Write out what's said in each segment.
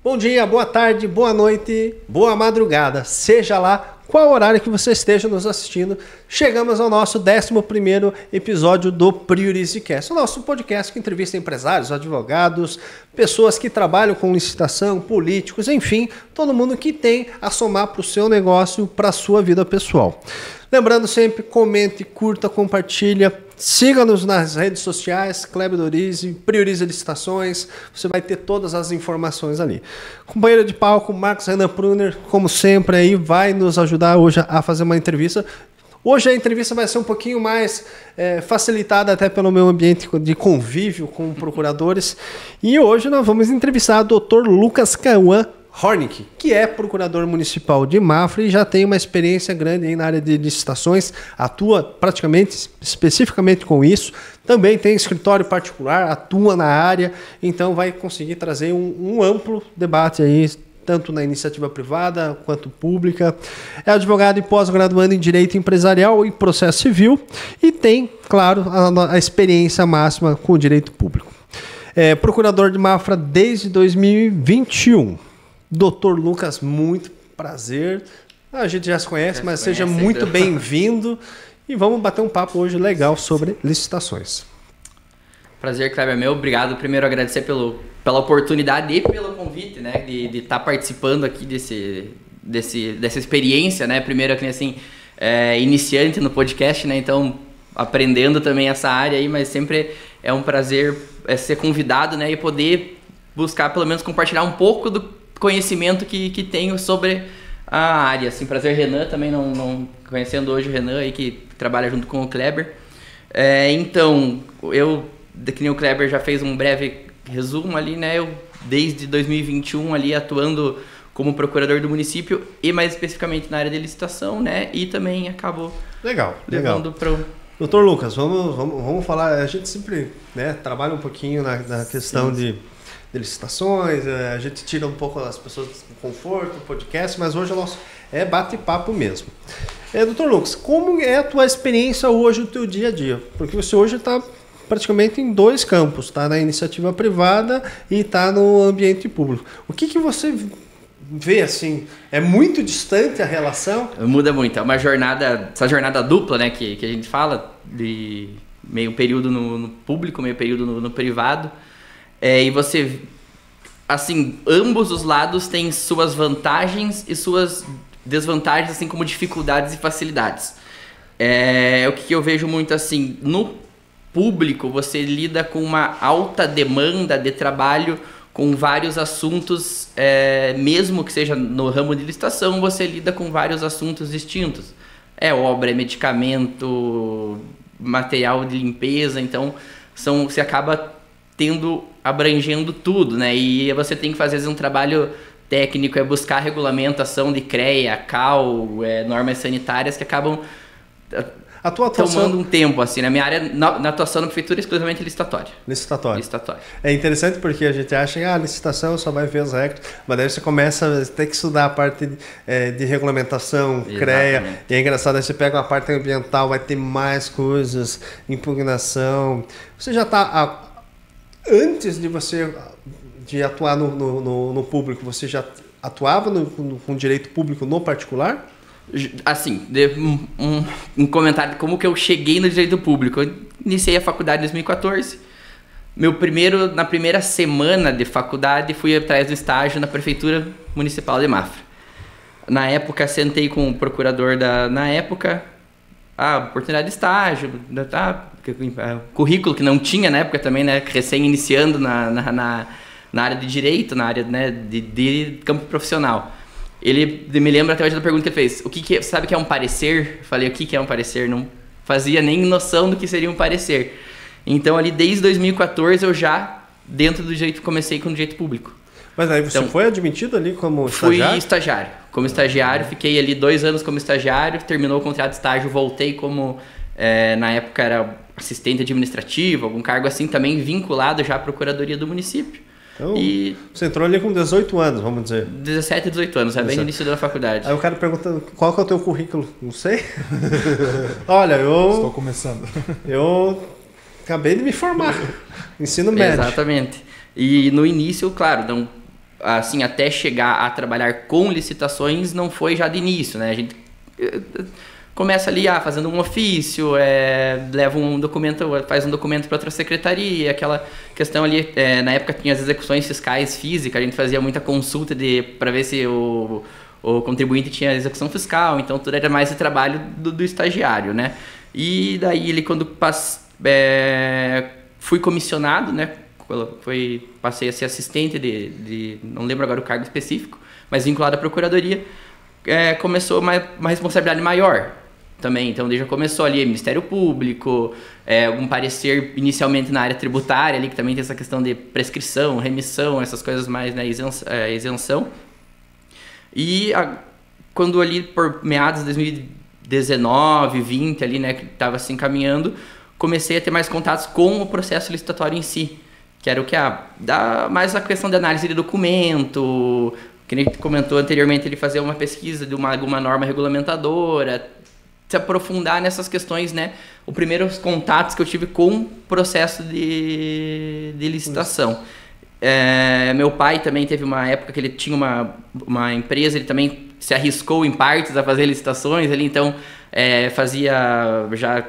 Bom dia, boa tarde, boa noite, boa madrugada, seja lá qual horário que você esteja nos assistindo. Chegamos ao nosso 11º episódio do PriorizeCast, o nosso podcast que entrevista empresários, advogados, pessoas que trabalham com licitação, políticos, enfim, todo mundo que tem a somar para o seu negócio, para a sua vida pessoal. Lembrando sempre, comente, curta, compartilha, siga-nos nas redes sociais, Kleber Dorize, Priorize Licitações, você vai ter todas as informações ali. Companheiro de palco, Marcos Renan Pruner, como sempre, aí vai nos ajudar hoje a fazer uma entrevista. Hoje a entrevista vai ser um pouquinho mais facilitada até pelo meu ambiente de convívio com procuradores. E hoje nós vamos entrevistar o Dr. Lucas Cauã Hornig, que é procurador municipal de Mafra e já tem uma experiência grande aí na área de licitações, atua praticamente, especificamente com isso, também tem escritório particular, atua na área, então vai conseguir trazer um amplo debate aí, tanto na iniciativa privada quanto pública. É advogado e pós-graduando em Direito Empresarial e Processo Civil e tem, claro, a experiência máxima com o direito público. É procurador de Mafra desde 2021. Dr. Lucas, muito prazer. A gente já se conhece, mas seja muito bem-vindo e vamos bater um papo hoje legal sobre licitações. Prazer, Kleber, meu. Obrigado. Primeiro, agradecer pela oportunidade e pelo convite, né, de estar participando aqui dessa experiência, né? Primeiro, assim, iniciante no podcast, né? Então, aprendendo também essa área aí, mas sempre é um prazer ser convidado, né, e poder buscar, pelo menos, compartilhar um pouco do conhecimento que tenho sobre a área. Assim, prazer, Renan, também não conhecendo hoje o Renan aí, que trabalha junto com o Kleber. Então, que nem o Kleber já fez um breve resumo ali, né? Eu, desde 2021 ali, atuando como procurador do município e mais especificamente na área de licitação, né? E também acabou levando para o... Doutor Lucas, vamos falar, a gente sempre, né, trabalha um pouquinho na questão de licitações, a gente tira um pouco as pessoas do conforto, do podcast, mas hoje o nosso é bate-papo mesmo. Doutor Lucas, como é a tua experiência hoje, o teu dia a dia? Porque você hoje está praticamente em dois campos, está na iniciativa privada e está no ambiente público. O que você vê, assim, é muito distante a relação? Muda muito, é uma jornada, essa jornada dupla, né, que a gente fala, de meio período no público, meio período no privado. E você, assim, ambos os lados têm suas vantagens e suas desvantagens, assim como dificuldades e facilidades. O que eu vejo muito, assim, no público você lida com uma alta demanda de trabalho com vários assuntos, mesmo que seja no ramo de licitação, você lida com vários assuntos distintos. Obra, medicamento, material de limpeza, então você acaba abrangendo tudo, né? E você tem que fazer, às vezes, um trabalho técnico, buscar regulamentação de CREA, CAL, normas sanitárias que acabam tomando um tempo, assim. Na minha área, na atuação na prefeitura, exclusivamente licitatória. Licitatória. É interessante porque a gente acha que a licitação só vai ver as regras, mas daí você começa a ter que estudar a parte de regulamentação, CREA, e é engraçado, aí você pega a parte ambiental, vai ter mais coisas, impugnação. Você já está... Antes de atuar no público, você já atuava com direito público no particular? Assim, um comentário de como que eu cheguei no direito público. Eu iniciei a faculdade em 2014. Na primeira semana de faculdade, fui atrás do estágio na Prefeitura Municipal de Mafra. Na época, sentei com o procurador na época, oportunidade de estágio, currículo que não tinha na época também, né, recém-iniciando na área de direito, na área, né, de campo profissional. Ele me lembra até hoje da pergunta que ele fez: sabe o que é um parecer? Eu falei: o que é um parecer? Não fazia nem noção do que seria um parecer. Então, ali desde 2014, eu já, dentro do direito, comecei com o direito público. Mas aí você foi admitido ali como estagiário? Fui estagiário. Como estagiário, fiquei ali 2 anos como estagiário, terminou o contrato de estágio, voltei como, na época era assistente administrativo, algum cargo assim também vinculado já à Procuradoria do município. Então, você entrou ali com 18 anos, vamos dizer. 17, 18 anos, bem no início da faculdade. Aí o cara pergunta, qual que é o teu currículo? Não sei. Olha, Estou começando. Eu acabei de me formar. Ensino médio. Exatamente. E no início, claro, assim, até chegar a trabalhar com licitações, não foi já de início, né? A gente começa ali fazendo um ofício, leva um documento, faz um documento para outra secretaria, aquela questão ali, na época tinha as execuções fiscais físicas, a gente fazia muita consulta para ver se o contribuinte tinha execução fiscal, então tudo era mais o trabalho do estagiário, né? E daí ele, quando fui comissionado, né? Passei a ser assistente não lembro agora o cargo específico, mas vinculado à procuradoria, começou uma responsabilidade maior também. Então, já começou ali Ministério Público, algum parecer inicialmente na área tributária, ali, que também tem essa questão de prescrição, remissão, essas coisas mais, né, isenção. E quando ali por meados de 2019, 20 ali, né, que estava se encaminhando, comecei a ter mais contatos com o processo licitatório em si, que era o que dá mais a questão de análise de documento, que a gente comentou anteriormente, ele fazer uma pesquisa de alguma norma regulamentadora, se aprofundar nessas questões, né? Os primeiros contatos que eu tive com o processo de licitação. Meu pai também teve uma época que ele tinha uma empresa, ele também se arriscou em partes a fazer licitações, ele então fazia já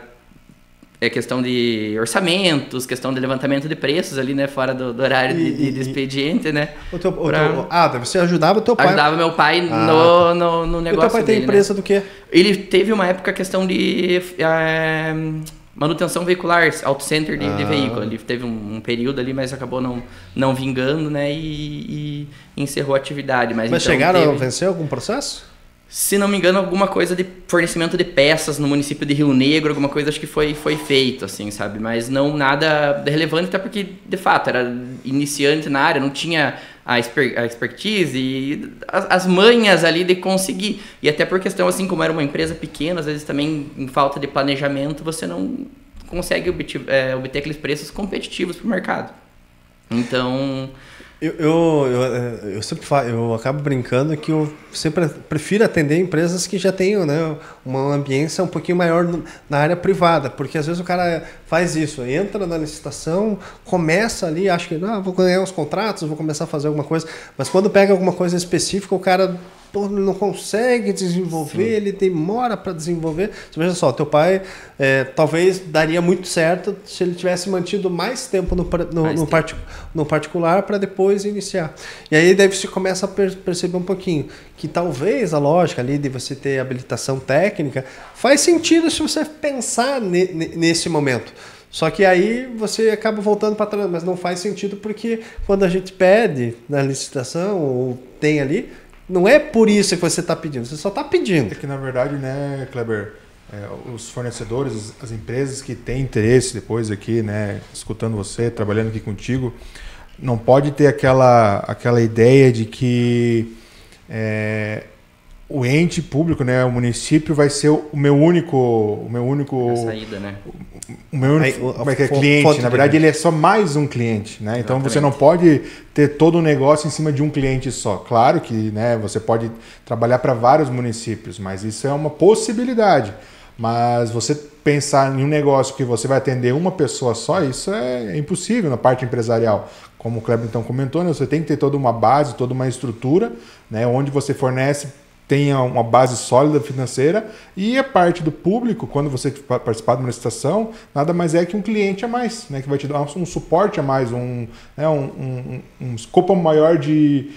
questão de orçamentos, questão de levantamento de preços ali, né, fora do horário de expediente, né. Você ajudava o teu pai? Ajudava meu pai no negócio dele. O teu pai tem empresa, né? Do quê? Ele teve uma época questão de manutenção veicular, auto center de veículo. Ele teve um período ali, mas acabou não vingando, né, e encerrou a atividade. Mas então, chegaram a vencer algum processo? Se não me engano, alguma coisa de fornecimento de peças no município de Rio Negro, alguma coisa acho que foi feito, assim, sabe? Mas não nada relevante, até porque, de fato, era iniciante na área, não tinha a expertise e as manhas ali de conseguir. E até por questão, assim, como era uma empresa pequena, às vezes também, em falta de planejamento, você não consegue obter aqueles preços competitivos para o mercado. Então... Eu sempre eu acabo brincando que eu sempre prefiro atender empresas que já tenham, né, uma ambiência um pouquinho maior na área privada, porque às vezes o cara faz isso, entra na licitação, começa ali, acha que vou ganhar uns contratos, vou começar a fazer alguma coisa, mas quando pega alguma coisa específica, o cara não consegue desenvolver, sim, ele demora para desenvolver. Você veja só, teu pai talvez daria muito certo se ele tivesse mantido mais tempo no particular para depois iniciar. E aí daí você começa a perceber um pouquinho que talvez a lógica ali de você ter habilitação técnica faz sentido se você pensar nesse momento. Só que aí você acaba voltando para trás, mas não faz sentido porque quando a gente pede na licitação ou tem ali, não é por isso que você está pedindo, você só está pedindo. É que, na verdade, né, Kleber, os fornecedores, as empresas que têm interesse depois aqui, né, escutando você, trabalhando aqui contigo, não pode ter aquela ideia de que o ente público, né, o município vai ser o meu único saída, né? O meu único cliente. Na verdade, ele é só mais um cliente, né? Então você não pode ter todo o negócio em cima de um cliente só. Claro que, né, você pode trabalhar para vários municípios, mas isso é uma possibilidade. Mas você pensar em um negócio que você vai atender uma pessoa só, isso é impossível na parte empresarial. Como o Kleber então comentou, né, você tem que ter toda uma base, toda uma estrutura, né, onde você fornece, tenha uma base sólida financeira, e a parte do público, quando você participar de uma licitação, nada mais é que um cliente a mais, né, que vai te dar um suporte a mais, um escopo maior de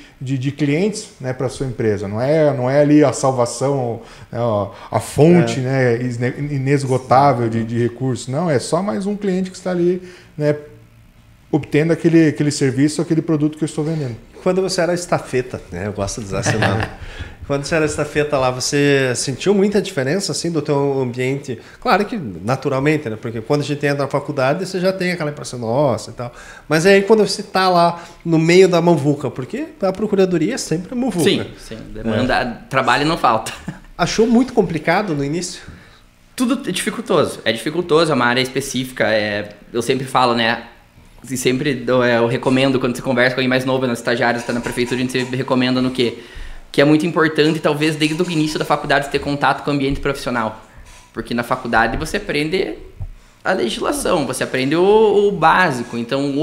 clientes, né, para a sua empresa. Não é ali a salvação, a fonte, né, inesgotável de recursos. Não, é só mais um cliente que está ali, né, obtendo aquele serviço, aquele produto que eu estou vendendo. Quando você era estafeta, né, eu gosto de usar esse nome. Quando você era estafeta lá, você sentiu muita diferença assim do teu ambiente? Claro que naturalmente, né? Porque quando a gente entra na faculdade, você já tem aquela impressão, nossa e tal. Mas aí quando você está lá no meio da muvuca, porque a procuradoria é sempre muvuca. Sim. Demanda, trabalho não falta. Achou muito complicado no início? Tudo é dificultoso. É uma área específica. Eu sempre falo, né? E sempre eu recomendo, quando você conversa com alguém mais novo, nos estagiários, está na prefeitura, a gente sempre recomenda no quê? Que é muito importante, talvez, desde o início da faculdade, ter contato com o ambiente profissional. Porque na faculdade você aprende a legislação, você aprende o básico. Então,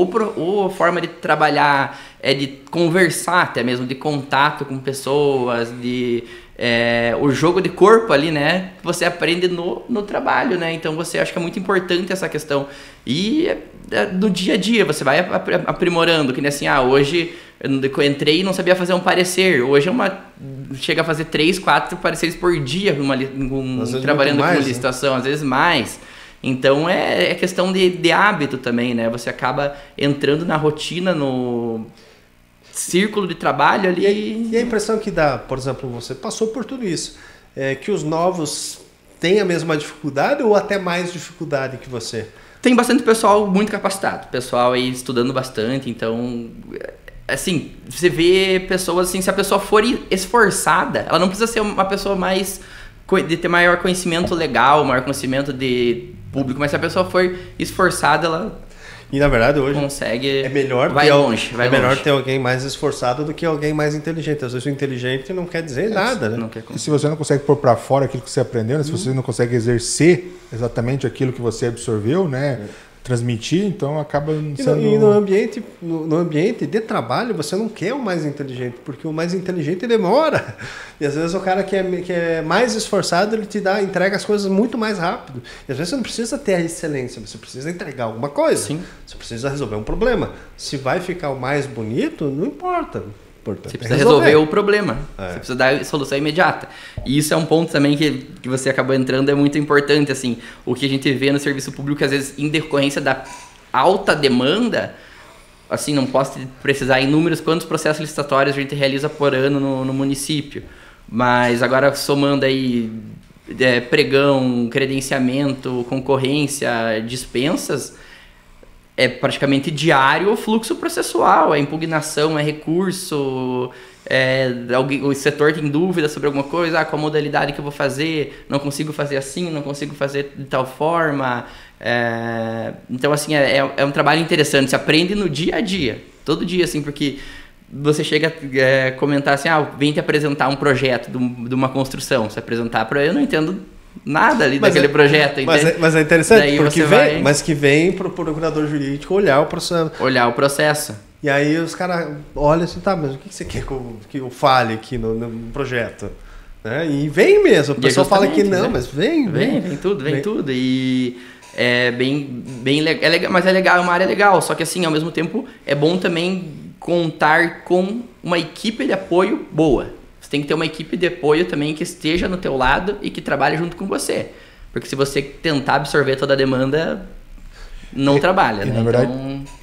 a forma de trabalhar é de conversar, até mesmo de contato com pessoas, o jogo de corpo ali, né? Você aprende no trabalho, né? Então, você acha que é muito importante essa questão. E no dia a dia, você vai aprimorando, que nem assim, hoje eu entrei e não sabia fazer um parecer. Hoje chega a fazer 3, 4 pareceres por dia trabalhando com licitação, às vezes mais. Então é questão de hábito também, né? Você acaba entrando na rotina, no círculo de trabalho ali. E a impressão que dá, por exemplo, você passou por tudo isso, é que os novos têm a mesma dificuldade ou até mais dificuldade que você? Tem bastante pessoal muito capacitado, pessoal aí estudando bastante, então, assim, você vê pessoas assim, se a pessoa for esforçada, ela não precisa ser uma pessoa de ter maior conhecimento legal, maior conhecimento de público, mas se a pessoa for esforçada, ela e na verdade hoje consegue, vai longe. É melhor ter alguém mais esforçado do que alguém mais inteligente. Às vezes o inteligente não quer dizer nada, né? E se você não consegue pôr para fora aquilo que você aprendeu, né? Se você não consegue exercer exatamente aquilo que você absorveu, né? Transmitir, então acaba sendo... E no ambiente de trabalho, você não quer o mais inteligente, porque o mais inteligente demora. E às vezes o cara que é mais esforçado, ele entrega as coisas muito mais rápido. E às vezes você não precisa ter a excelência, você precisa entregar alguma coisa. Sim. Você precisa resolver um problema. Se vai ficar o mais bonito, não importa. Você precisa resolver o problema. Você precisa dar solução imediata. E isso é um ponto também que você acabou entrando, é muito importante. Assim, o que a gente vê no serviço público, às vezes, em decorrência da alta demanda, assim, não posso precisar em números quantos processos licitatórios a gente realiza por ano no município. Mas agora, somando aí pregão, credenciamento, concorrência, dispensas, é praticamente diário o fluxo processual, é impugnação, é recurso, o setor tem dúvida sobre alguma coisa, qual a modalidade que eu vou fazer, não consigo fazer assim, não consigo fazer de tal forma. Então, assim, é um trabalho interessante, você aprende no dia a dia, todo dia, assim, porque você chega a comentar assim, vem te apresentar um projeto de uma construção, se apresentar para eu não entendo nada ali daquele projeto. Mas é interessante, daí porque que vem para o procurador jurídico olhar o processo. Olhar o processo. E aí os caras olham assim, tá, mas o que você quer que eu fale aqui no projeto? Né? E vem mesmo, o pessoal fala que não, mas vem tudo. E é bem legal, mas é uma área legal, só que assim, ao mesmo tempo, é bom também contar com uma equipe de apoio boa. Você tem que ter uma equipe de apoio também que esteja no teu lado e que trabalhe junto com você. Porque se você tentar absorver toda a demanda, não trabalha, né?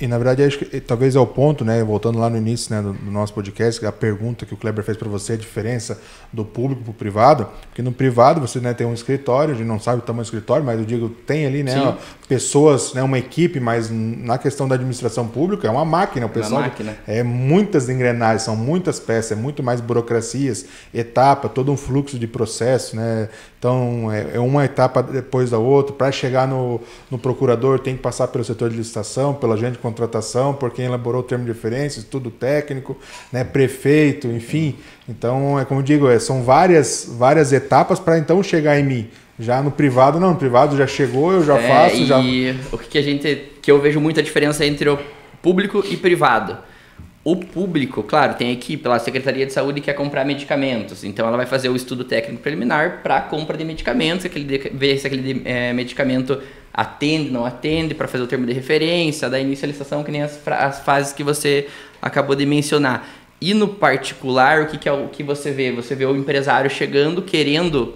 Na verdade, acho que talvez é o ponto, né? Voltando lá no início, né, do nosso podcast, a pergunta que o Kleber fez para você, a diferença do público para o privado. Porque no privado você, né, tem um escritório, a gente não sabe o tamanho do escritório, mas eu digo, tem ali, né, pessoas, né, uma equipe, mas na questão da administração pública é uma máquina. O pessoal é muitas engrenagens, são muitas peças, é muito mais burocracias, etapa, todo um fluxo de processo, né? Então é uma etapa depois da outra. Para chegar no procurador tem que passar pelo setor de licitação, pela agente de contratação, por quem elaborou o termo de referência, estudo técnico, né, prefeito, enfim. Então, como eu digo, são várias etapas para então chegar em mim. Já no privado, não. No privado já chegou, eu já faço. E o que eu vejo muita diferença entre o público e privado. O público, claro, tem a equipe lá, a Secretaria de Saúde quer comprar medicamentos, então ela vai fazer o estudo técnico preliminar para a compra de medicamentos, ver se aquele medicamento atende, não atende, para fazer o termo de referência, da início a licitação, que nem as fases que você acabou de mencionar. E no particular, o que é o que você vê? Você vê o empresário chegando, querendo...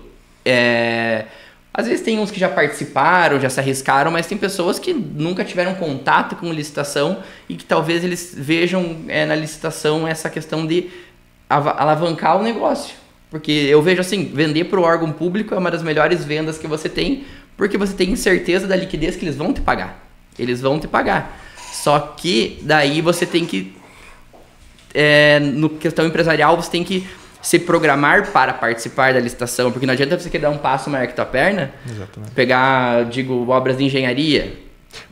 Às vezes tem uns que já participaram, já se arriscaram, mas tem pessoas que nunca tiveram contato com licitação e que talvez eles vejam na licitação essa questão de alavancar o negócio. Porque eu vejo assim, vender para o órgão público é uma das melhores vendas que você tem, porque você tem certeza da liquidez que eles vão te pagar. Eles vão te pagar. Só que daí você tem que, no questão empresarial, você tem que se programar para participar da licitação, porque não adianta você querer dar um passo maior que tua perna, exatamente, pegar, obras de engenharia,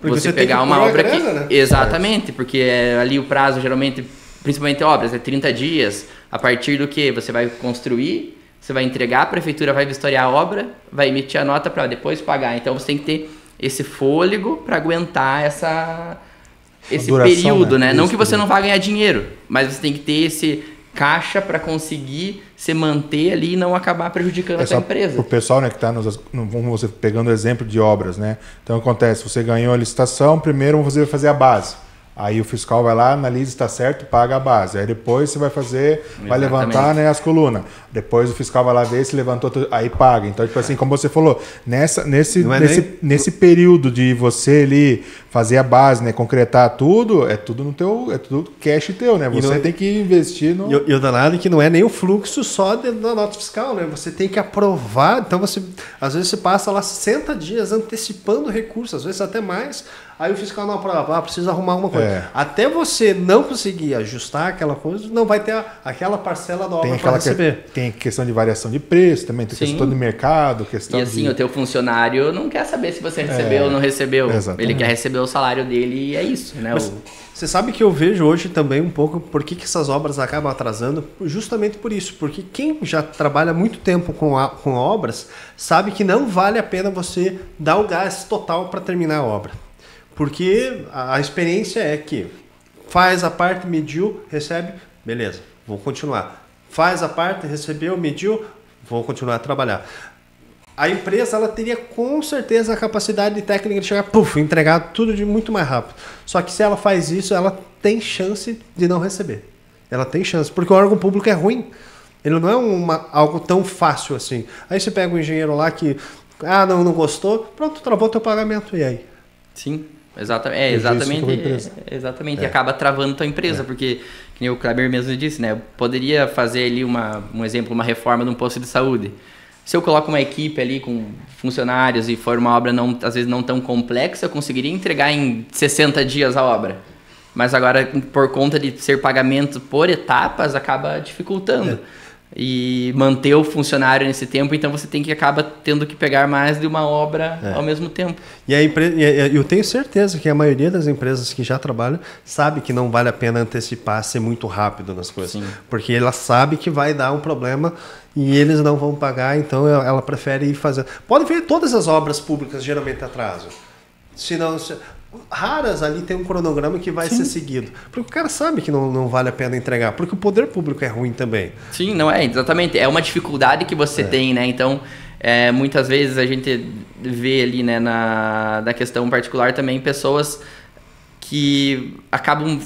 porque você pegar uma obra que... Né? Exatamente, porque ali o prazo geralmente, principalmente obras, é 30 dias, a partir do que você vai construir, você vai entregar, a prefeitura vai vistoriar a obra, vai emitir a nota para depois pagar, então você tem que ter esse fôlego para aguentar esse período, né? Não que você não vá ganhar dinheiro, mas você tem que ter esse caixa para conseguir se manter ali e não acabar prejudicando a sua empresa. O pessoal, né, que está vamos você pegando o exemplo de obras, né? Então acontece, você ganhou a licitação, primeiro você vai fazer a base. Aí o fiscal vai lá, analisa se está certo, paga a base. Aí depois você vai fazer, vai levantar, né, as colunas. Depois o fiscal vai lá ver se levantou tudo, aí paga. Então, tipo assim, como você falou, nesse período de você ali fazer a base, né, concretar tudo, é tudo cash teu, né? Você tem que investir no... E o danado é que não é nem o fluxo só da nota fiscal, né? Você tem que aprovar, então às vezes você passa lá 60 dias antecipando recursos, às vezes até mais. Aí o fiscal não aprova, precisa arrumar alguma coisa. Até você não conseguir ajustar aquela coisa, não vai ter aquela parcela da obra para receber. Tem questão de variação de preço também, tem questão de mercado, questão e assim, o teu funcionário não quer saber se você recebeu ou não recebeu. Exatamente. Ele quer receber o salário dele e é isso, né? Você sabe que eu vejo hoje também um pouco por que essas obras acabam atrasando, justamente por isso, porque quem já trabalha muito tempo com obras sabe que não vale a pena você dar o gás total para terminar a obra. Porque a experiência é que faz a parte, mediu, recebe, beleza, vou continuar. Faz a parte, recebeu, mediu, vou continuar a trabalhar. A empresa ela teria com certeza a capacidade técnica de chegar, entregar tudo de muito mais rápido. Só que se ela faz isso, ela tem chance de não receber. Ela tem chance, porque o órgão público é ruim. Ele não é algo tão fácil assim. Aí você pega um engenheiro lá que, não gostou, pronto, travou teu pagamento, e aí? Sim. Exatamente. E acaba travando tua empresa, porque, que nem o Kleber mesmo disse, né? Eu poderia fazer ali um exemplo, uma reforma de um posto de saúde. Se eu coloco uma equipe ali com funcionários e for uma obra às vezes não tão complexa, eu conseguiria entregar em 60 dias a obra. Mas agora, por conta de ser pagamento por etapas, acaba dificultando. E manter o funcionário nesse tempo, então você acaba tendo que pegar mais de uma obra ao mesmo tempo. E eu tenho certeza que a maioria das empresas que já trabalham sabe que não vale a pena antecipar, ser muito rápido nas coisas. Sim. Porque ela sabe que vai dar um problema e eles não vão pagar, então ela prefere ir fazer. Pode ver, todas as obras públicas geralmente atrasam. Raras ali tem um cronograma que vai ser seguido. Porque o cara sabe que não vale a pena entregar. Porque o poder público é ruim também. Sim, não é, exatamente. É uma dificuldade que você tem, né? Então, muitas vezes a gente vê ali, né, na questão particular também, pessoas que acabam...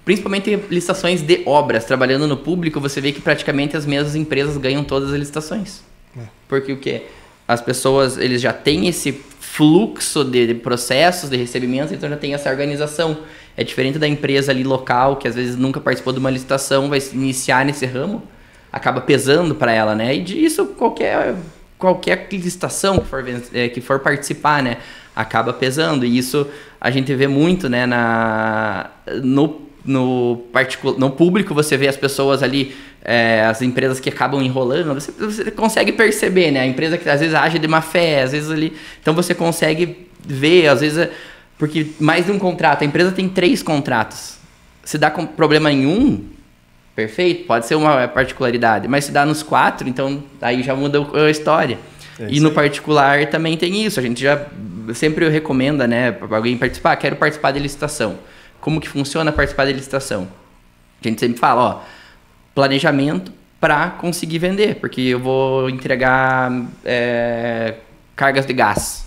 Principalmente em licitações de obras. Trabalhando no público, você vê que praticamente as mesmas empresas ganham todas as licitações. Porque o quê? As pessoas, eles já têm esse fluxo de processos, de recebimento, então já tem essa organização. É diferente da empresa ali local, que às vezes nunca participou de uma licitação, vai iniciar nesse ramo, acaba pesando para ela, né? E disso qualquer licitação que for participar, né? Acaba pesando. E isso a gente vê muito, né? No público você vê as pessoas ali, as empresas que acabam enrolando, você consegue perceber, né? A empresa que às vezes age de má fé, às vezes ali... Então você consegue ver, às vezes... Porque mais de um contrato, a empresa tem 3 contratos. Se dá problema em um, perfeito, pode ser uma particularidade. Mas se dá nos 4, então aí já muda a história. E no particular também tem isso. A gente já sempre recomenda, né, para alguém participar. Quero participar de licitação. Como que funciona participar da licitação? A gente sempre fala, planejamento para conseguir vender, porque eu vou entregar cargas de gás.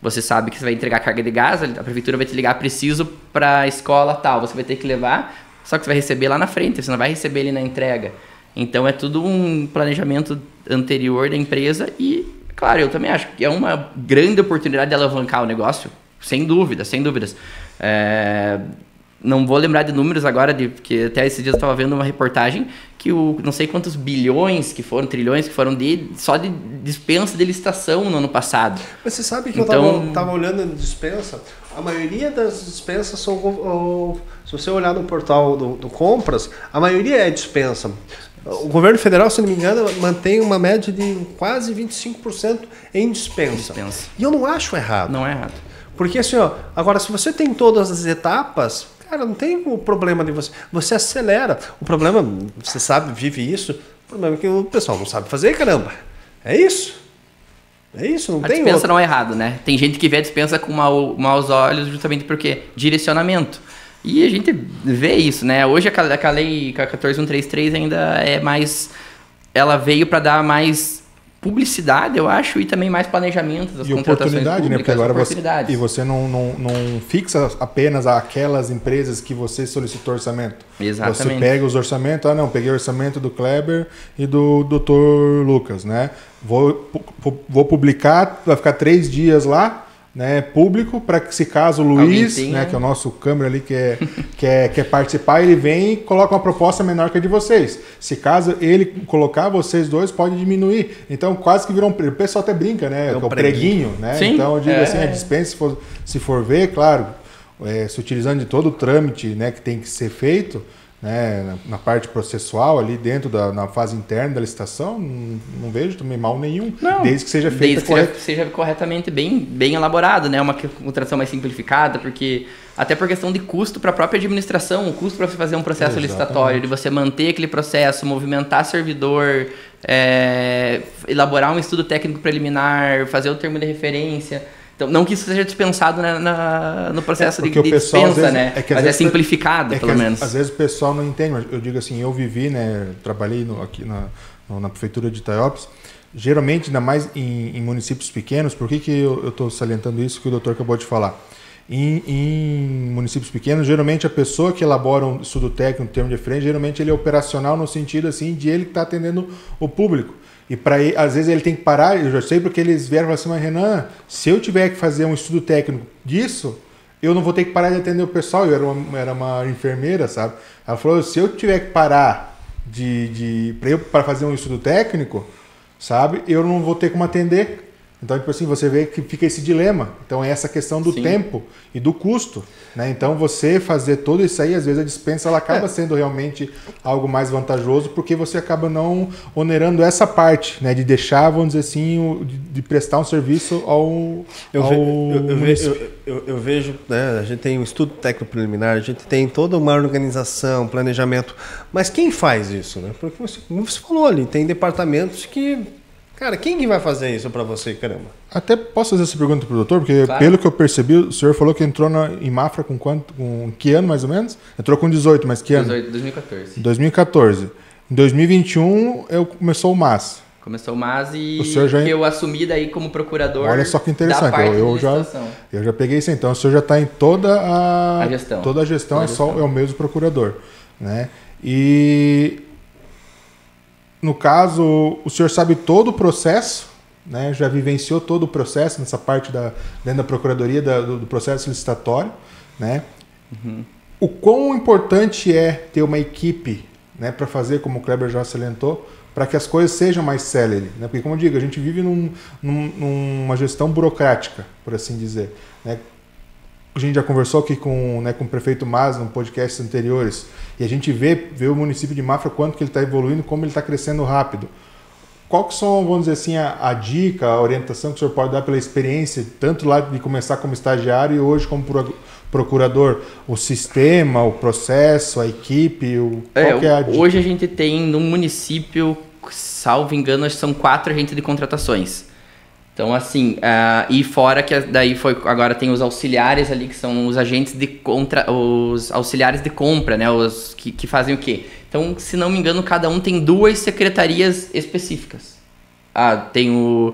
Você sabe que você vai entregar carga de gás, a prefeitura vai te ligar, preciso para a escola tal, você vai ter que levar, só que você vai receber lá na frente, você não vai receber ele na entrega. Então é tudo um planejamento anterior da empresa e, claro, eu também acho que é uma grande oportunidade de alavancar o negócio, sem dúvidas, sem dúvidas. Não vou lembrar de números agora, porque até esses dias eu estava vendo uma reportagem que não sei quantos bilhões que foram, trilhões que foram só de dispensa de licitação no ano passado. Mas você sabe que eu estava olhando em dispensa, a maioria das dispensas são, se você olhar no portal do Compras, a maioria é dispensa. O governo federal, se não me engano, mantém uma média de quase 25% em dispensa. E eu não acho errado. Não é errado. Porque assim, agora se você tem todas as etapas, cara, não tem o problema de você acelera. O problema, você sabe, vive isso, o problema é que o pessoal não sabe fazer, caramba. É isso. É isso, não a tem dispensa outro. não é errado, né? Tem gente que vê a dispensa com maus olhos justamente porque direcionamento. E a gente vê isso, né? Hoje a lei 14133 ainda é mais... Ela veio para dar mais publicidade, eu acho, e também mais planejamento das contratações oportunidade, públicas, né? Porque agora oportunidades. você não fixa apenas aquelas empresas que você solicitou orçamento. Exatamente. Você pega os orçamentos, peguei o orçamento do Kleber e do Dr. Lucas, né? Vou publicar, vai ficar 3 dias lá, né, público, para que se caso o Luiz, né, que é o nosso câmera ali quer participar, ele vem e coloca uma proposta menor que a de vocês. Se caso ele colocar, vocês dois pode diminuir. Então quase que virou o pessoal até brinca, né? É o preguinho, né? Sim, então eu digo assim, a dispensa, se for ver, claro, se utilizando de todo o trâmite, né, que tem que ser feito, né, na parte processual ali dentro na fase interna da licitação, não vejo também mal nenhum, desde que seja feita seja corretamente bem elaborado, né, uma contratação mais simplificada, porque até por questão de custo para a própria administração, o custo para você fazer um processo licitatório, de você manter aquele processo, movimentar servidor, elaborar um estudo técnico preliminar, fazer o termo de referência. Então, não que isso seja dispensado no processo de dispensa, vezes, né? Mas é simplificado, pelo menos. Às vezes o pessoal não entende, mas eu digo assim, eu vivi, né? Trabalhei aqui na prefeitura de Itaiópolis. Geralmente, ainda mais em municípios pequenos, por que eu estou salientando isso que o doutor acabou de falar? Em municípios pequenos, geralmente a pessoa que elabora um estudo técnico, um termo de referência, geralmente ele é operacional no sentido assim de ele que está atendendo o público. E às vezes ele tem que parar, eu já sei porque eles vieram e falaram assim, mas Renan, se eu tiver que fazer um estudo técnico disso, eu não vou ter que parar de atender o pessoal. Eu era uma enfermeira, sabe? Ela falou, se eu tiver que parar para fazer um estudo técnico, sabe, eu não vou ter como atender. Então, tipo assim, você vê que fica esse dilema. Então, é essa questão do tempo e do custo, né? Então, você fazer tudo isso aí, às vezes a dispensa ela acaba sendo realmente algo mais vantajoso, porque você acaba não onerando essa parte, né? De deixar, vamos dizer assim, de prestar um serviço ao município. Eu vejo, né? A gente tem um estudo técnico preliminar, a gente tem toda uma organização, planejamento. Mas quem faz isso, né? Porque como você falou ali, tem departamentos que... Cara, quem que vai fazer isso para você, caramba? Até posso fazer essa pergunta pro doutor, porque pelo que eu percebi, o senhor falou que entrou em Mafra com quanto? Com que ano, mais ou menos? Entrou com 18, mas que ano? 2014. 2014. Em 2021, começou o MAS. Começou o MAS e que eu assumi daí como procurador. Olha só que interessante. Eu já peguei isso, então o senhor já está em toda a gestão. Toda a gestão é o mesmo procurador, né? E... No caso, o senhor sabe todo o processo, né? Já vivenciou todo o processo nessa parte dentro da procuradoria do processo licitatório, né? Uhum. O quão importante é ter uma equipe, né, para fazer, como o Kleber já salientou, para que as coisas sejam mais céleres, né? Porque, como eu digo, a gente vive numa gestão burocrática, por assim dizer, né? A gente já conversou aqui com o prefeito Mas, em podcasts anteriores, e a gente vê o município de Mafra, quanto que ele está evoluindo, como ele está crescendo rápido. Qual que são, vamos dizer assim, a dica, a orientação que o senhor pode dar pela experiência, tanto lá de começar como estagiário e hoje como procurador? O sistema, o processo, a equipe, qual que é a dica? Hoje a gente tem no município, salvo engano, são 4 agentes de contratações. Então, assim, e fora que daí agora tem os auxiliares ali, que são os agentes os auxiliares de compra, né? Os que fazem o quê? Então, se não me engano, cada um tem 2 secretarias específicas. Tem o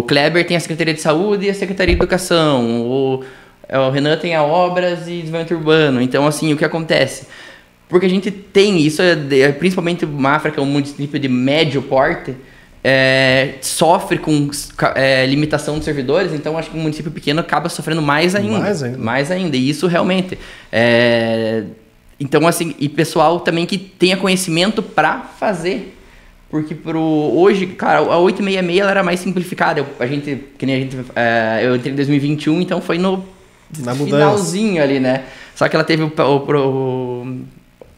Kleber tem a Secretaria de Saúde e a Secretaria de Educação. O Renan tem a Obras e Desenvolvimento Urbano. Então, assim, o que acontece? Porque a gente tem isso, principalmente o Mafra, que é um município de médio porte, sofre com limitação de servidores, então acho que um município pequeno acaba sofrendo mais ainda. E isso realmente então assim, e pessoal também que tenha conhecimento para fazer, porque hoje, cara, a 866 ela era mais simplificada. Eu entrei em 2021, então foi no finalzinho ali, né? Só que ela teve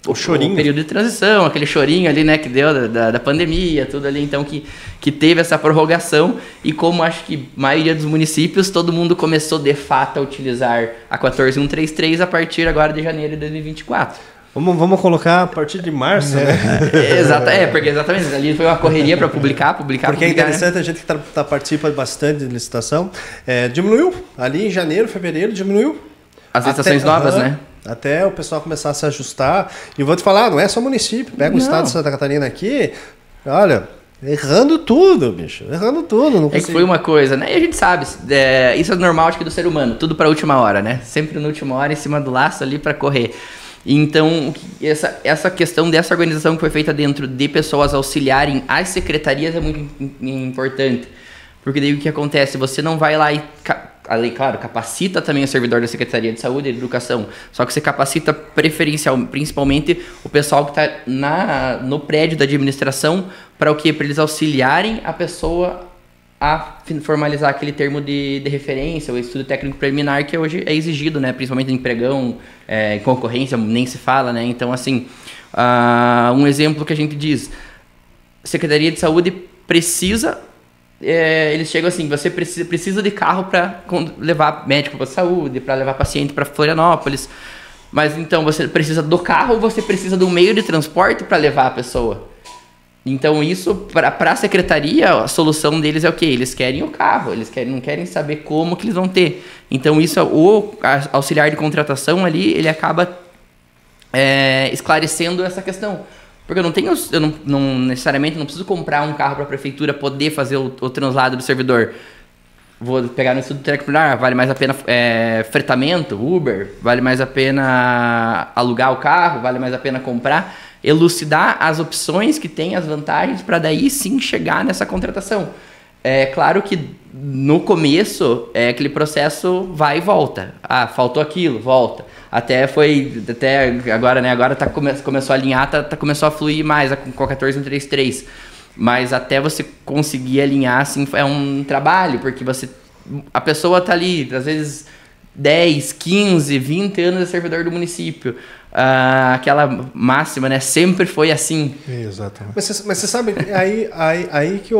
o chorinho. O período de transição, aquele chorinho ali, né, que deu da pandemia, tudo ali, então que teve essa prorrogação, e como acho que a maioria dos municípios, todo mundo começou de fato a utilizar a 14133 a partir agora de janeiro de 2024. Vamos colocar a partir de março, né? Porque exatamente, ali foi uma correria para publicar. Porque é interessante, né? A gente que participa bastante de licitação, diminuiu, ali em janeiro, fevereiro, diminuiu. As licitações novas, né? Até o pessoal começar a se ajustar. E vou te falar, não é só município, pega o estado de Santa Catarina aqui, olha... Errando tudo, bicho. Errando tudo. Não que foi uma coisa, né? E a gente sabe, isso é normal, acho que do ser humano. Tudo pra última hora, né? Sempre na última hora, em cima do laço ali pra correr. Então, essa questão dessa organização que foi feita dentro de pessoas auxiliarem as secretarias é muito importante. Porque daí o que acontece? Você não vai lá e... A lei, claro, capacita também o servidor da Secretaria de Saúde e de Educação. Só que você capacita principalmente o pessoal que está no prédio da administração para o quê? Para eles auxiliarem a pessoa a formalizar aquele termo de referência, o estudo técnico preliminar que hoje é exigido, né? Principalmente em pregão, em concorrência, nem se fala, né? Então, assim, um exemplo que a gente diz, Secretaria de Saúde precisa... eles chegam assim, você precisa de carro para levar médico para saúde, para levar paciente para Florianópolis, mas então você precisa do carro ou você precisa de um meio de transporte para levar a pessoa? Então isso, para a secretaria, a solução deles é o quê? Eles querem o carro, não querem saber como que eles vão ter. Então isso, o auxiliar de contratação ali, ele acaba esclarecendo essa questão. Porque eu não necessariamente não preciso comprar um carro para a prefeitura poder fazer o translado do servidor. Vou pegar no estudo técnico, vale mais a pena fretamento, Uber, vale mais a pena alugar o carro, vale mais a pena comprar, elucidar as opções que tem, as vantagens, para daí sim chegar nessa contratação. É claro que no começo aquele processo vai e volta. Faltou aquilo, volta. Até agora, né? Agora começou a alinhar, começou a fluir mais com a 14133. Mas até você conseguir alinhar, assim, é um trabalho, porque a pessoa tá ali, às vezes 10, 15, 20 anos de servidor do município. Aquela máxima, né? Sempre foi assim. Exatamente. Mas você sabe, aí que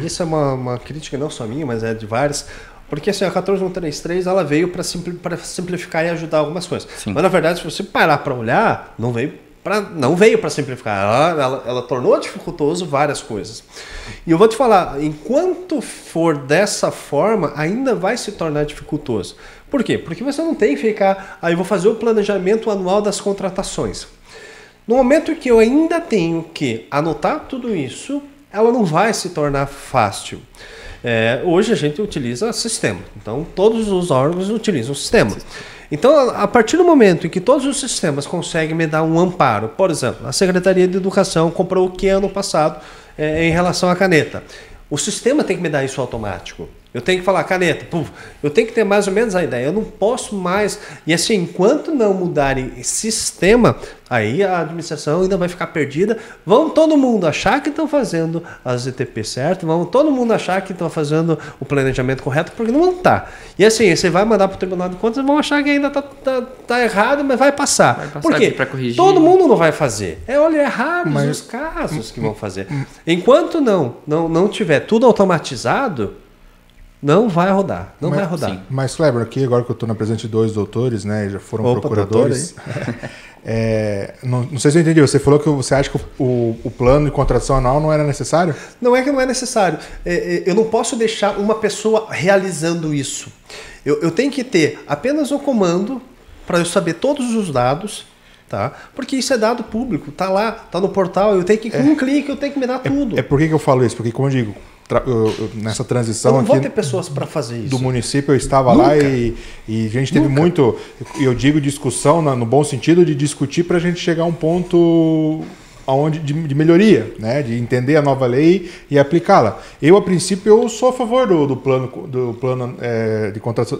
isso é uma crítica não só minha, mas é de várias. Porque assim, a 14133 ela veio para simplificar e ajudar algumas coisas. Sim. Mas na verdade, se você parar para olhar, não veio para simplificar. Ela tornou dificultoso várias coisas. E eu vou te falar, enquanto for dessa forma, ainda vai se tornar dificultoso. Por quê? Porque você não tem que ficar... Aí eu vou fazer o planejamento anual das contratações. No momento que eu ainda tenho que anotar tudo isso, ela não vai se tornar fácil. Hoje a gente utiliza sistema. Então, todos os órgãos utilizam o sistema. Então, a partir do momento em que todos os sistemas conseguem me dar um amparo, por exemplo, a Secretaria de Educação comprou o que ano passado em relação à caneta. O sistema tem que me dar isso automático. Eu tenho que falar, caneta, eu tenho que ter mais ou menos a ideia. Eu não posso mais... E assim, enquanto não mudarem esse sistema, aí a administração ainda vai ficar perdida. Vão todo mundo achar que estão fazendo as ETP certo, vão todo mundo achar que estão fazendo o planejamento correto, porque não está. E assim, você vai mandar para o Tribunal de Contas, vão achar que ainda tá errado, mas vai passar. Por quê? Todo mundo não vai fazer. É raros os casos que vão fazer. Enquanto não tiver tudo automatizado, não vai rodar, vai rodar. Sim. Mas, Kleber, aqui agora que eu estou na presença de 2 doutores, né, já foram procuradores. Não sei se eu entendi, você falou que você acha que o plano de contratação anual não era necessário? Não é que não é necessário. Eu não posso deixar uma pessoa realizando isso. Eu tenho que ter apenas um comando para eu saber todos os dados, tá? Porque isso é dado público, tá lá, tá no portal, eu tenho que, com um clique, eu tenho que me dar tudo. Por que eu falo isso? Porque, como eu digo, nessa transição eu não vou aqui ter pessoas para fazer isso. Do município, eu estava lá e a gente teve muito, eu digo discussão no bom sentido de discutir para a gente chegar a um ponto de melhoria, né? De entender a nova lei e aplicá-la. Eu, a princípio, eu sou a favor do plano de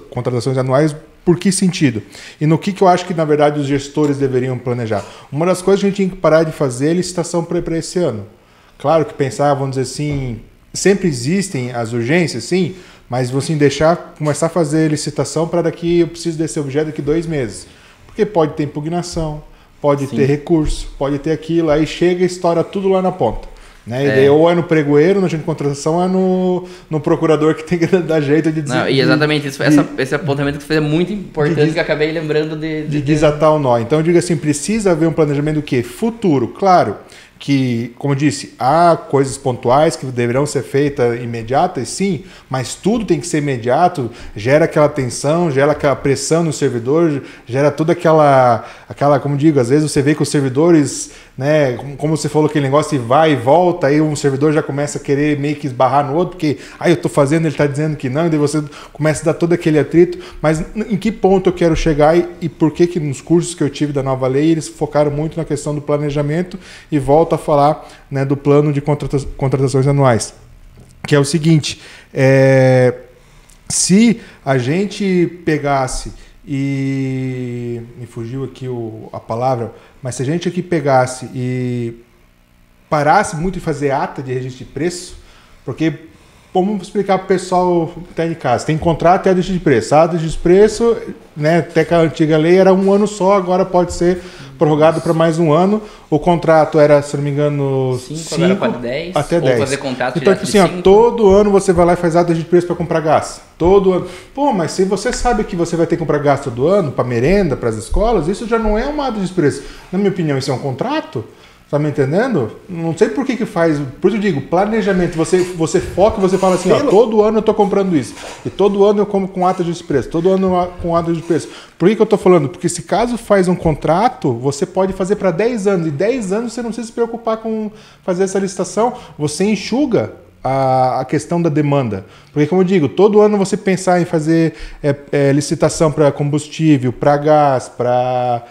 contratações anuais. Por que sentido? E no que eu acho que, na verdade, os gestores deveriam planejar? Uma das coisas que a gente tinha que parar de fazer é licitação para esse ano. Claro que pensar, vamos dizer assim, sempre existem as urgências, sim, mas você começar a fazer licitação para daqui, eu preciso desse objeto daqui 2 meses. Porque pode ter impugnação, pode ter recurso, pode ter aquilo, aí chega e estoura tudo lá na ponta. Né? E daí, ou é no pregoeiro, no agente de contratação, ou é no procurador que tem que dar jeito de dizer. Não, e exatamente, esse apontamento que foi muito importante, que eu acabei lembrando de desatar o nó. Então eu digo assim, precisa haver um planejamento do quê? Futuro, claro. Que, como eu disse, há coisas pontuais que deverão ser feitas imediatas, sim, mas tudo tem que ser imediato, gera aquela tensão, gera aquela pressão no servidor, gera toda aquela, como digo, às vezes você vê que os servidores, né, como você falou, aquele negócio de vai e volta, aí um servidor já começa a querer meio que esbarrar no outro, porque eu estou fazendo, ele está dizendo que não, e daí você começa a dar todo aquele atrito, mas em que ponto eu quero chegar e por que nos cursos que eu tive da nova lei, eles focaram muito na questão do planejamento e volto a falar, né, do plano de contratações anuais, que é o seguinte, se a gente pegasse e me fugiu aqui a palavra, mas se a gente aqui pegasse e parasse muito de fazer ata de registro de preço, porque vamos explicar para o pessoal que está em casa, tem contrato e ata de preço. A ata de preço, né, até que a antiga lei era 1 ano só, agora pode ser prorrogado para mais 1 ano. O contrato era, se não me engano, 5 agora pode 10, até 10. Ou fazer contrato então, assim, todo ano você vai lá e faz ata de preço para comprar gás. Todo ano. Pô, mas se você sabe que você vai ter que comprar gás todo ano, para merenda, para as escolas, isso já não é uma ata de preço. Na minha opinião, isso é um contrato? Tá me entendendo? Não sei por que faz. Por isso eu digo, planejamento. Você foca e você fala assim, todo ano eu estou comprando isso. E todo ano eu como com ata de preço. Todo ano com ata de preço. Por que eu estou falando? Porque se caso faz um contrato, você pode fazer para 10 anos. E 10 anos você não precisa se preocupar com fazer essa licitação. Você enxuga a questão da demanda. Porque, como eu digo, todo ano você pensar em fazer licitação para combustível, para gás, para...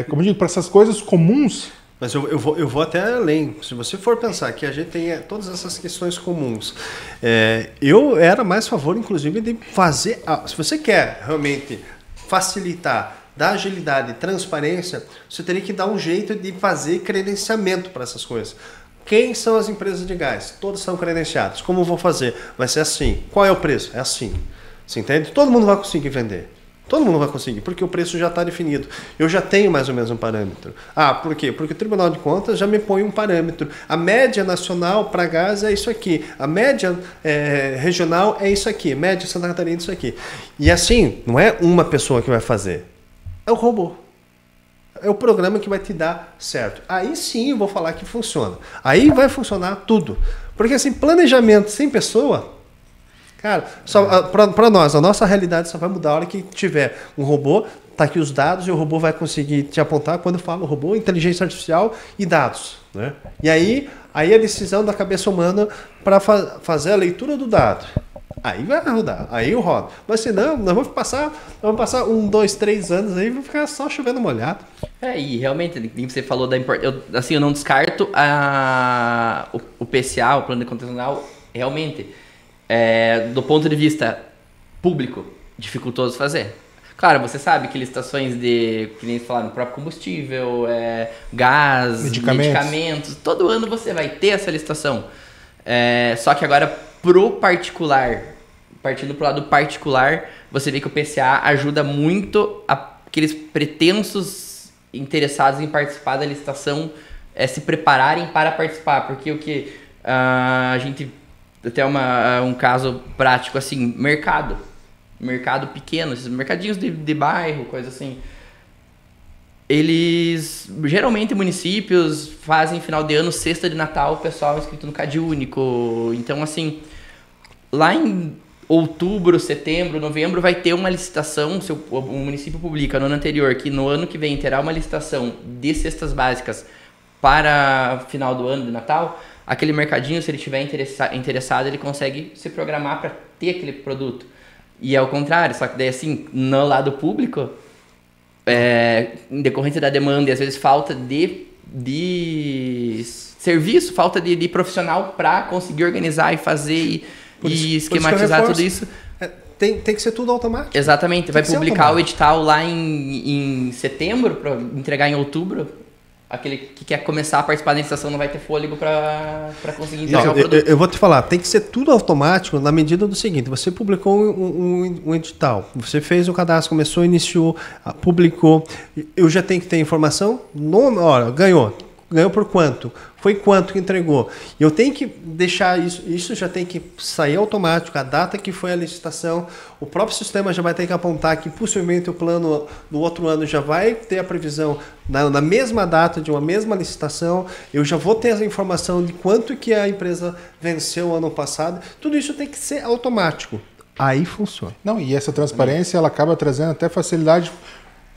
como eu digo, para essas coisas comuns... Mas eu vou até além. Se você for pensar que a gente tem todas essas questões comuns, eu era mais a favor, inclusive, de fazer... se você quer realmente facilitar, dar agilidade e transparência, você teria que dar um jeito de fazer credenciamento para essas coisas. Quem são as empresas de gás? Todas são credenciadas. Como eu vou fazer? Vai ser assim. Qual é o preço? É assim. Você entende? Todo mundo vai conseguir vender. Todo mundo vai conseguir, porque o preço já está definido. Eu já tenho mais ou menos um parâmetro. Por quê? Porque o Tribunal de Contas já me põe um parâmetro. A média nacional para gás é isso aqui. A média regional é isso aqui. Média Santa Catarina é isso aqui. E assim, não é uma pessoa que vai fazer. É o robô. É o programa que vai te dar certo. Aí sim eu vou falar que funciona. Aí vai funcionar tudo. Porque assim, planejamento sem pessoa... Cara, para nós, a nossa realidade só vai mudar a hora que tiver um robô, tá aqui os dados e o robô vai conseguir te apontar. Quando eu falo robô, inteligência artificial e dados, né? E aí a decisão da cabeça humana para fazer a leitura do dado. Aí vai rodar, aí eu rodo. Mas senão, nós vamos passar 1, 2, 3 anos aí e vou ficar só chovendo molhado. E realmente, você falou da importância. Eu não descarto o PCA, o plano de contratacional, realmente. Do ponto de vista público, dificultoso fazer. Claro, você sabe que licitações de, que nem falaram, próprio combustível, gás, medicamentos, todo ano você vai ter essa licitação. Só que agora, pro particular, partindo pro lado particular, você vê que o PCA ajuda muito aqueles pretensos interessados em participar da licitação se prepararem para participar, porque o que a gente... Até um caso prático, assim, mercado pequeno, esses mercadinhos de bairro, coisa assim. Eles, geralmente, municípios fazem final de ano, cesta de Natal, o pessoal inscrito no CadÚnico. Então, assim, lá em outubro, setembro, novembro, vai ter uma licitação, o município publica no ano anterior, que no ano que vem terá uma licitação de cestas básicas para final do ano de Natal. Aquele mercadinho, se ele estiver interessado, ele consegue se programar para ter aquele produto. E é o contrário, só que daí assim, no lado público, em decorrência da demanda e às vezes falta de serviço, falta de profissional para conseguir organizar e fazer e esquematizar tudo isso. Tem que ser tudo automático. Exatamente, vai publicar o edital lá em setembro para entregar em outubro. Aquele que quer começar a participar da licitação não vai ter fôlego para conseguir entregar o produto. Eu vou te falar, tem que ser tudo automático na medida do seguinte: você publicou um edital, você fez o cadastro, começou, iniciou, publicou, eu já tenho que ter informação, ganhou. ganhou por quanto? Foi quanto que entregou? E eu tenho que deixar isso já tem que sair automático, a data que foi a licitação, o próprio sistema já vai ter que apontar que possivelmente o plano do outro ano já vai ter a previsão na mesma data de uma mesma licitação, eu já vou ter essa informação de quanto que a empresa venceu ano passado, tudo isso tem que ser automático. Aí funciona. Não, e essa transparência ela acaba trazendo até facilidade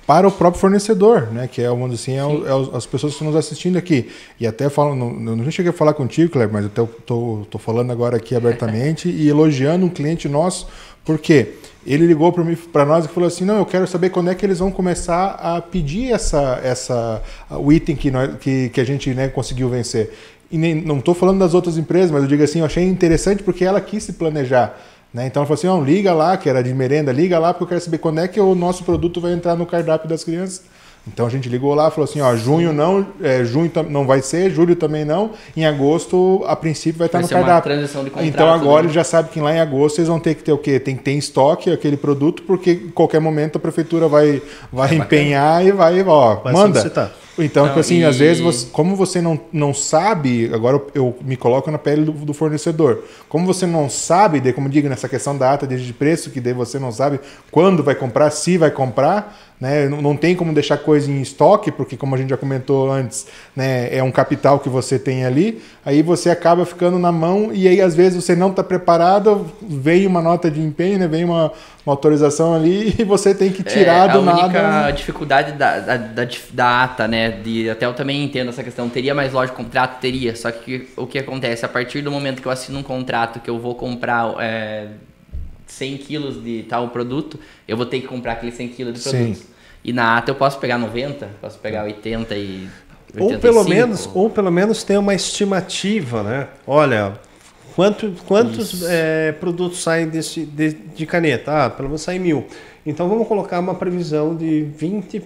para o próprio fornecedor, né? Que é, vamos dizer assim, as pessoas que estão nos assistindo aqui. E até falo, não cheguei a falar contigo, Kleber, mas eu tô falando agora aqui abertamente e elogiando um cliente nosso, porque ele ligou para nós e falou assim, não, eu quero saber quando é que eles vão começar a pedir o item que a gente, né, conseguiu vencer. E não estou falando das outras empresas, mas eu digo assim, eu achei interessante porque ela quis se planejar. Né? Então ela falou assim, liga lá, que era de merenda, liga lá porque eu quero saber quando é que o nosso produto vai entrar no cardápio das crianças. Então a gente ligou lá e falou assim, junho não vai ser, julho também não, em agosto a princípio vai estar no cardápio. Uma transição de contrato, então agora eles já sabem que lá em agosto eles vão ter que ter o quê? Tem que ter em estoque aquele produto, porque em qualquer momento a prefeitura vai empenhar e vai manda. Solicitar. Então, tipo assim, às vezes, como você não sabe, agora eu me coloco na pele do fornecedor, como você não sabe, como digo, nessa questão da ata de preço, que daí você não sabe quando vai comprar, se vai comprar, né? Não tem como deixar coisa em estoque, porque como a gente já comentou antes, né, é um capital que você tem ali, aí você acaba ficando na mão e aí às vezes você não está preparado, vem uma nota de empenho, né, vem uma autorização ali e você tem que tirar do nada. A única dificuldade da ata, né, até eu também entendo essa questão, teria mais loja de contrato? Teria, só que o que acontece, a partir do momento que eu assino um contrato que eu vou comprar 100 quilos de tal produto, eu vou ter que comprar aqueles 100 quilos de produtos. Sim. E na ata eu posso pegar 90, posso pegar 80 e 85. Ou pelo menos ter uma estimativa, né? Olha, quantos produtos saem de caneta? Pelo menos saem 1.000. Então vamos colocar uma previsão de 20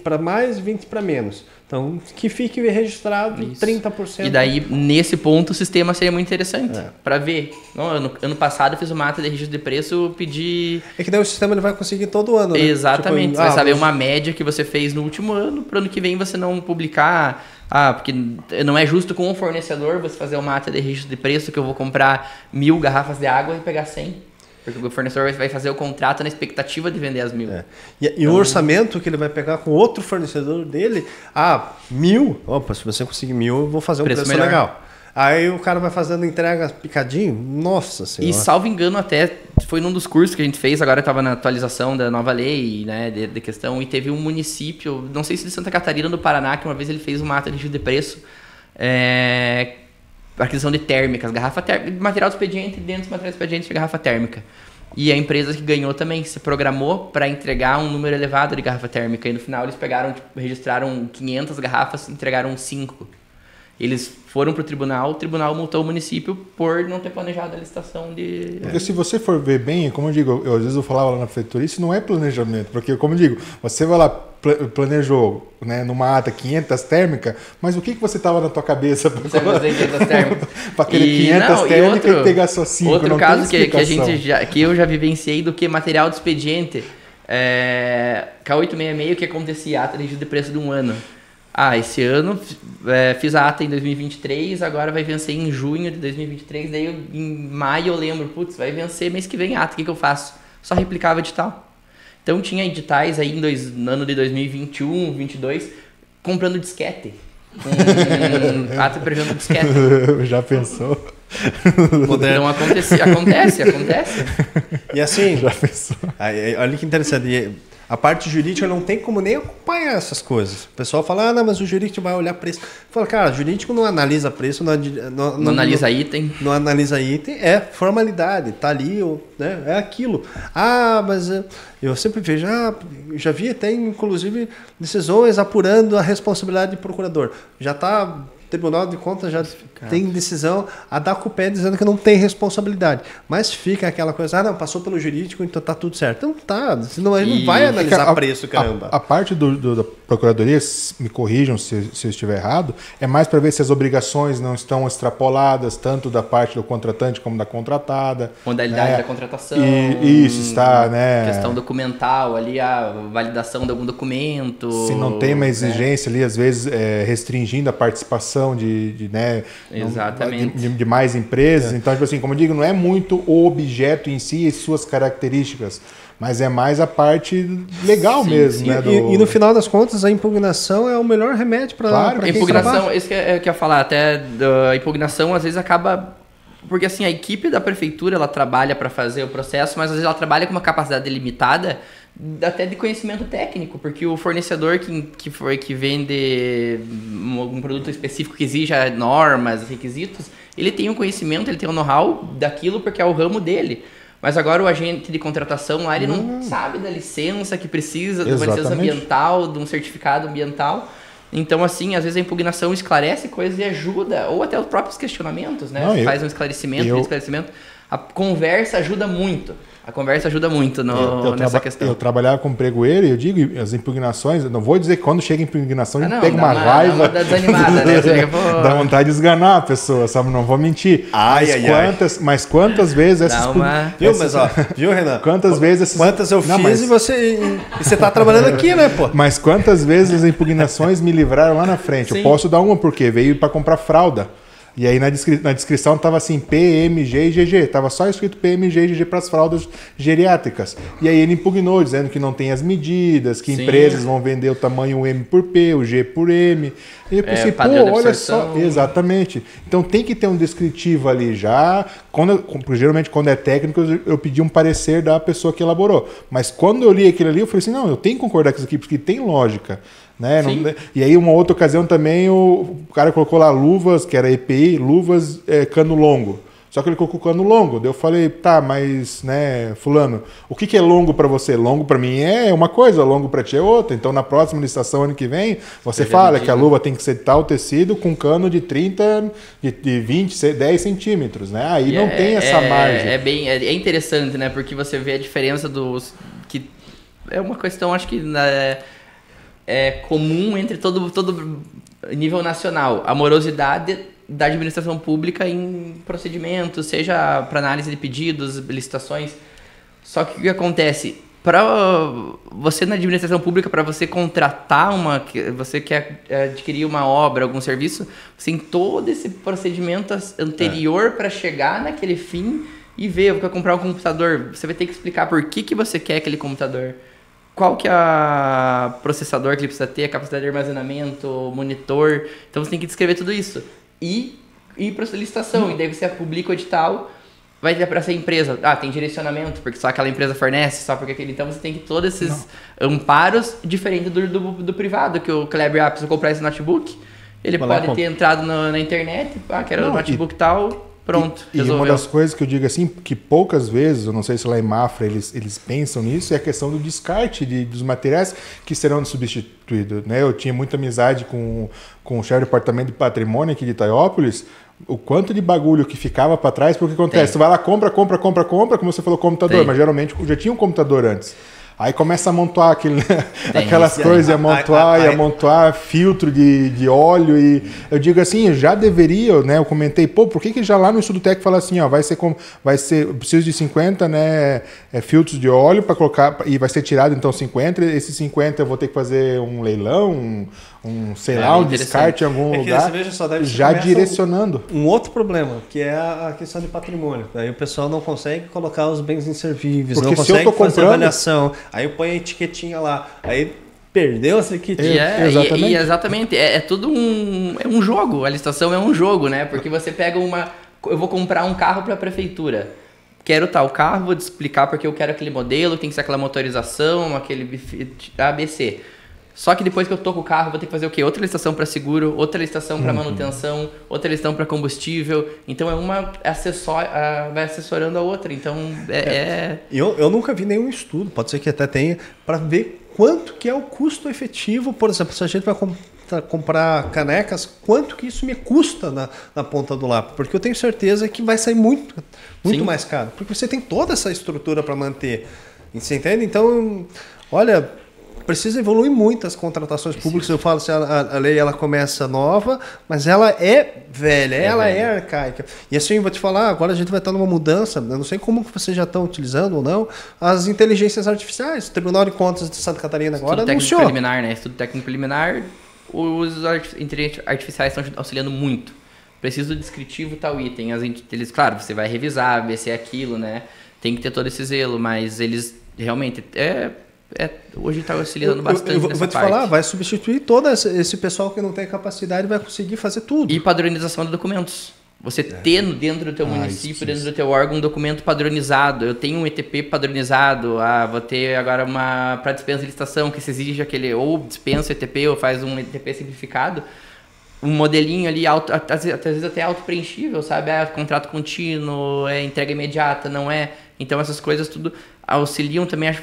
para mais, 20 para menos. Então, que fique registrado 30%. E daí, nesse ponto, o sistema seria muito interessante para ver. Ano passado eu fiz uma ata de registro de preço, pedi... É que daí o sistema ele vai conseguir todo ano, né? Exatamente. Tipo, você vai saber uma média que você fez no último ano, para ano que vem você não publicar... porque não é justo com um fornecedor você fazer uma ata de registro de preço que eu vou comprar 1.000 garrafas de água e pegar 100. Porque o fornecedor vai fazer o contrato na expectativa de vender as 1.000. E o orçamento que ele vai pegar com outro fornecedor dele, 1.000, opa, se você conseguir 1.000, eu vou fazer um preço legal. Aí o cara vai fazendo entrega picadinho, nossa senhora. E salvo engano até, foi num dos cursos que a gente fez, agora estava na atualização da nova lei, né, de questão, e teve um município, não sei se de Santa Catarina ou do Paraná, que uma vez ele fez uma ata de preço, aquisição de térmicas, garrafa térmica, material de expediente, dentro do material de expediente de garrafa térmica. E a empresa que ganhou também se programou para entregar um número elevado de garrafa térmica. E no final eles registraram 500 garrafas, entregaram 5. Eles foram para o tribunal multou o município por não ter planejado a licitação de... Porque se você for ver bem, como eu digo, às vezes eu falava lá na prefeitura, isso não é planejamento, porque como eu digo, você vai lá, planejou, né, numa ata 500 térmicas, mas o que você estava na tua cabeça para fazer 500 térmicas? Para aquele 500 térmicas e pegar só 5. Outro caso que eu já vivenciei do que material de expediente, K866, que acontecia ata de preço de um ano. Esse ano fiz a ata em 2023, agora vai vencer em junho de 2023, daí em maio eu lembro, vai vencer mês que vem a ata, o que eu faço? Só replicava edital. Então tinha editais aí no ano de 2021, 2022, comprando disquete. Ata prevendo disquete. Já pensou? Então acontece. E assim, já pensou? Olha que interessante. A parte jurídica não tem como nem acompanhar essas coisas. O pessoal fala, não, mas o jurídico vai olhar preço. Fala, cara, o jurídico não analisa preço, não analisa item. Não analisa item, formalidade, tá ali, né, é aquilo. Mas eu sempre vejo, já vi até inclusive decisões apurando a responsabilidade do procurador. Já está... Tribunal de Contas já tem decisão a dar com o pé dizendo que não tem responsabilidade. Mas fica aquela coisa, não, passou pelo jurídico, então tá tudo certo. Então tá, senão a gente não vai analisar preço, caramba. A parte do procuradoria, me corrijam se eu estiver errado, é mais para ver se as obrigações não estão extrapoladas, tanto da parte do contratante como da contratada. Modalidade da contratação. Isso, está, né? Questão documental ali, a validação de algum documento. Se não tem uma exigência ali, às vezes restringindo a participação de mais empresas. Então, tipo assim, como eu digo, não é muito o objeto em si e suas características, mas é mais a parte legal mesmo. Né, e no final das contas, a impugnação é o melhor remédio para quem impugnação, isso que eu ia falar, até a impugnação às vezes acaba... Porque assim, a equipe da prefeitura, ela trabalha para fazer o processo, mas às vezes ela trabalha com uma capacidade limitada até de conhecimento técnico, porque o fornecedor que vende um produto específico que exija normas, requisitos, ele tem um conhecimento, ele tem um know-how daquilo porque é o ramo dele. Mas agora o agente de contratação lá, ele não sabe da licença que precisa, de uma licença ambiental, de um certificado ambiental. Então, assim, às vezes a impugnação esclarece coisas e ajuda, ou até os próprios questionamentos, né? Você faz um esclarecimento, A conversa ajuda muito. A conversa ajuda muito nessa questão. Eu trabalhava com pregoeiro e eu digo, as impugnações, não vou dizer que quando chega a impugnação a gente pega uma raiva. Dá desanimada, né? Dá vontade de esganar a pessoa, sabe? Não vou mentir. Mas quantas vezes essas Viu, Renan? Quantas vezes Quantas eu fiz e você tá trabalhando aqui, né, pô? Mas quantas vezes as impugnações me livraram lá na frente? Sim. Eu posso dar uma porque veio para comprar fralda. E aí na descrição estava assim, PMG e GG. Estava só escrito PMG e GG para as fraldas geriátricas. E aí ele impugnou, dizendo que não tem as medidas, que empresas vão vender o tamanho M por P, o G por M. E eu pensei, olha só. Exatamente. Então tem que ter um descritivo ali já. Geralmente quando é técnico, eu pedi um parecer da pessoa que elaborou. Mas quando eu li aquilo ali, eu falei assim, não, eu tenho que concordar com isso aqui, porque tem lógica. Né? E aí uma outra ocasião também o cara colocou lá luvas, que era EPI, luvas cano longo. Só que ele colocou cano longo. Daí eu falei, tá, mas, né, fulano, o que é longo para você? Longo para mim é uma coisa, longo para ti é outra. Então na próxima licitação, ano que vem, você fala que a luva tem que ser tal tecido com cano de 30, de 20, 10 centímetros, né? Aí não tem essa margem. É interessante, né? Porque você vê a diferença dos... que é uma questão, acho que... é comum entre todo nível nacional, a morosidade da administração pública em procedimentos, seja para análise de pedidos, licitações. Só que o que acontece? Para você na administração pública, para você contratar você quer adquirir uma obra, algum serviço, você tem todo esse procedimento anterior para chegar naquele fim e ver, eu quero comprar um computador, você vai ter que explicar por que você quer aquele computador. Qual que é o processador que ele precisa ter, a capacidade de armazenamento, monitor. Então você tem que descrever tudo isso. E ir para a licitação. E daí você publica o edital, vai ter para essa empresa. Tem direcionamento, porque só aquela empresa fornece, só porque aquele. Então você tem que todos esses amparos, diferente do privado, que o Kleber, precisa comprar esse notebook. Ele pode ter entrado na internet, quero o notebook tal. Pronto, e uma das coisas que eu digo assim, que poucas vezes, eu não sei se lá em Mafra eles pensam nisso, é a questão do descarte dos materiais que serão substituídos. Né? Eu tinha muita amizade com o chefe do departamento de patrimônio aqui de Itaiópolis, o quanto de bagulho que ficava para trás, porque o que acontece? Você vai lá, compra, como você falou, computador, mas geralmente já tinha um computador antes. Aí começa a amontoar aquelas coisas, amontoar filtro de óleo. E eu digo assim, já deveria, né? Eu comentei, por que já lá no estudo técnico fala assim, eu preciso de 50, né, filtros de óleo para colocar, e vai ser tirado então 50, esses 50 eu vou ter que fazer um leilão, um descarte em algum lugar, veja só, já direcionando. Um outro problema, que é a questão de patrimônio. Aí o pessoal não consegue colocar os bens inservíveis, não consegue fazer avaliação. Aí põe a etiquetinha lá. Aí perdeu essa etiquetinha. Exatamente. É tudo um jogo. A licitação é um jogo, né? Porque você pega eu vou comprar um carro para a prefeitura. Quero tal carro, vou te explicar porque eu quero aquele modelo, tem que ser aquela motorização, aquele ABC. Só que depois que eu tô com o carro, vou ter que fazer o quê? Outra licitação para seguro, outra licitação para manutenção, outra licitação para combustível. Então vai assessorando a outra. Então Eu nunca vi nenhum estudo, pode ser que até tenha, para ver quanto que é o custo efetivo. Por exemplo, se a gente vai comprar canecas, quanto que isso me custa na ponta do lápis? Porque eu tenho certeza que vai sair muito mais caro. Porque você tem toda essa estrutura para manter. Você entende? Então, olha... precisa evoluir muito as contratações públicas. Eu falo assim, a lei ela começa nova, mas ela é velha, ela é arcaica. E assim, vou te falar, agora a gente vai estar numa mudança, eu não sei como que vocês já estão utilizando ou não, as inteligências artificiais. O Tribunal de Contas de Santa Catarina agora anunciou. Estudo técnico preliminar, né? Estudo técnico preliminar, os inteligências artificiais estão auxiliando muito. Preciso do descritivo tal item. Eles, claro, você vai revisar, ver se é aquilo, né? Tem que ter todo esse zelo, mas eles realmente hoje está auxiliando bastante. Eu vou te falar, vai substituir todo esse pessoal que não tem capacidade, vai conseguir fazer tudo. E padronização de documentos. Você ter dentro do teu município, dentro do teu órgão, um documento padronizado. Eu tenho um ETP padronizado. Vou ter agora para dispensa de licitação, que se exige aquele, ou dispensa ETP, ou faz um ETP simplificado. Um modelinho ali, às vezes até auto-preenchível, sabe? Contrato contínuo, entrega imediata, não é? Então essas coisas tudo auxiliam também.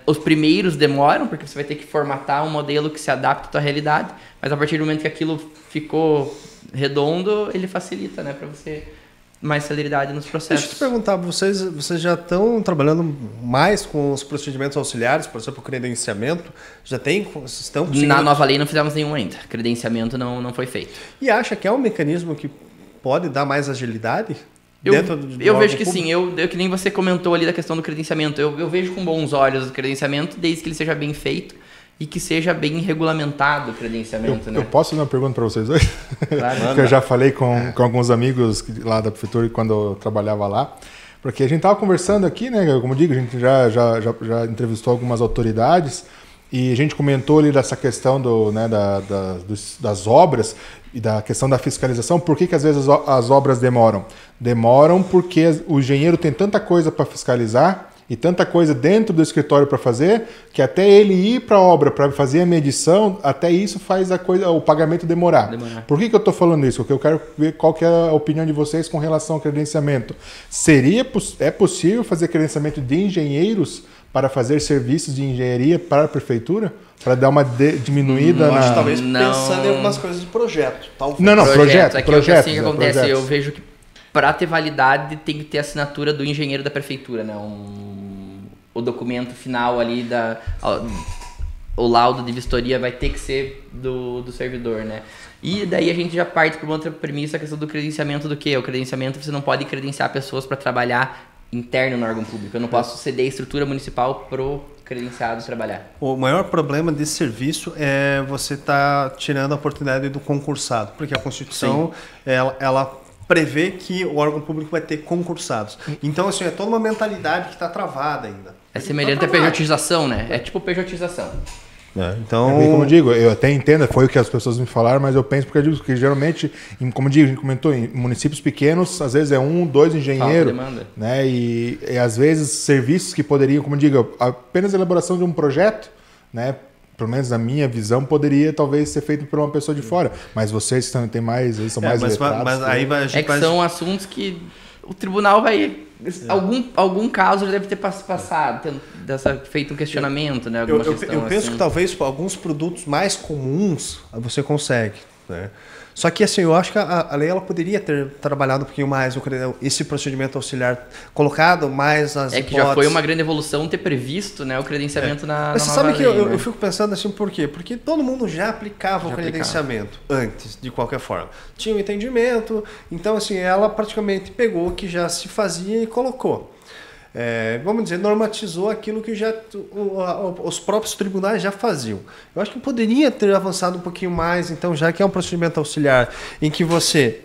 Os primeiros demoram, porque você vai ter que formatar um modelo que se adapta à tua realidade, mas a partir do momento que aquilo ficou redondo, ele facilita, né? Para você mais celeridade nos processos. Deixa eu te perguntar, vocês já estão trabalhando mais com os procedimentos auxiliares, por exemplo, o credenciamento? Estão conseguindo... Na nova lei não fizemos nenhum ainda. Credenciamento não foi feito. E acha que é um mecanismo que pode dar mais agilidade? Eu vejo que sim, eu que nem você comentou ali da questão do credenciamento, eu vejo com bons olhos o credenciamento, desde que ele seja bem feito e que seja bem regulamentado o credenciamento. Eu posso fazer uma pergunta para vocês dois? Claro. Porque eu já falei com alguns amigos lá da prefeitura quando eu trabalhava lá, porque a gente estava conversando aqui, né? Como eu digo, a gente já entrevistou algumas autoridades e a gente comentou ali dessa questão das obras e da questão da fiscalização. Por que às vezes as obras demoram? Demoram porque o engenheiro tem tanta coisa para fiscalizar e tanta coisa dentro do escritório para fazer, que até ele ir para a obra para fazer a medição, até isso faz o pagamento demorar. Por que eu estou falando isso? Porque eu quero ver qual que é a opinião de vocês com relação ao credenciamento. É possível fazer credenciamento de engenheiros para fazer serviços de engenharia para a prefeitura? Para dar uma diminuída na... Talvez pensando em algumas coisas de projeto. Talvez. Não, projeto. Assim que acontece, eu vejo que para ter validade tem que ter assinatura do engenheiro da prefeitura, né? O documento final ali, o laudo de vistoria vai ter que ser do servidor, né? E daí a gente já parte para uma outra premissa, a questão do credenciamento do quê? O credenciamento, você não pode credenciar pessoas para trabalhar interno no órgão público. Eu não posso ceder a estrutura municipal pro credenciado trabalhar. O maior problema desse serviço é você estar tirando a oportunidade do concursado, porque a Constituição ela prevê que o órgão público vai ter concursados. Então, assim, é toda uma mentalidade que está travada ainda. É semelhante à pejotização, né? É tipo pejotização. Então... como eu digo, eu até entendo, foi o que as pessoas me falaram, mas eu penso porque geralmente, como eu digo, a gente comentou, em municípios pequenos, às vezes é 1, 2 engenheiros, né? E às vezes serviços que poderiam, como eu digo, apenas a elaboração de um projeto, né? Pelo menos na minha visão, poderia talvez ser feito por uma pessoa de fora. Mas vocês também têm mais, eles são mais letrados. Mas aí são assuntos que o tribunal vai... Algum caso já deve ter passado, feito um questionamento, né? Eu penso assim que talvez alguns produtos mais comuns você consegue, né? Só que assim, eu acho que a lei ela poderia ter trabalhado um pouquinho mais esse procedimento auxiliar, colocado mais as hipóteses. Já foi uma grande evolução ter previsto, né, o credenciamento na Mas você nova sabe que lei, eu fico pensando assim, por quê? Porque todo mundo já aplicava o credenciamento antes, de qualquer forma. Tinha um entendimento, então assim, ela praticamente pegou o que já se fazia e colocou. Vamos dizer, normatizou aquilo que já os próprios tribunais já faziam. Eu acho que poderia ter avançado um pouquinho mais, então, já que é um procedimento auxiliar em que você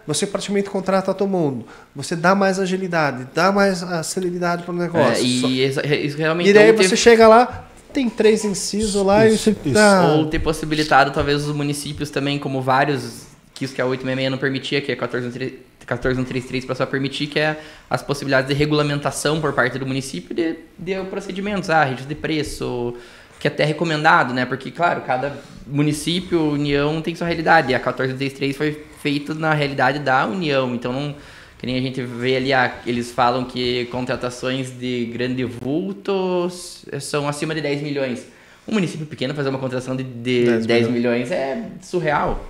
você praticamente contrata todo mundo, você dá mais agilidade, dá mais celeridade para o negócio. Isso realmente e daí você chega lá, tem 3 incisos lá e você dá... Ou ter possibilitado, talvez, os municípios também, como vários, que isso que a 866 não permitia, que é 14133 para só permitir, que é as possibilidades de regulamentação por parte do município de procedimentos, registro de preço, que é até recomendado, né? Porque, claro, cada município, União tem sua realidade, e a 14133 foi feita na realidade da União, então não... Que nem a gente vê ali, eles falam que contratações de grande vulto são acima de 10 milhões. Um município pequeno fazer uma contratação de 10 milhões é surreal.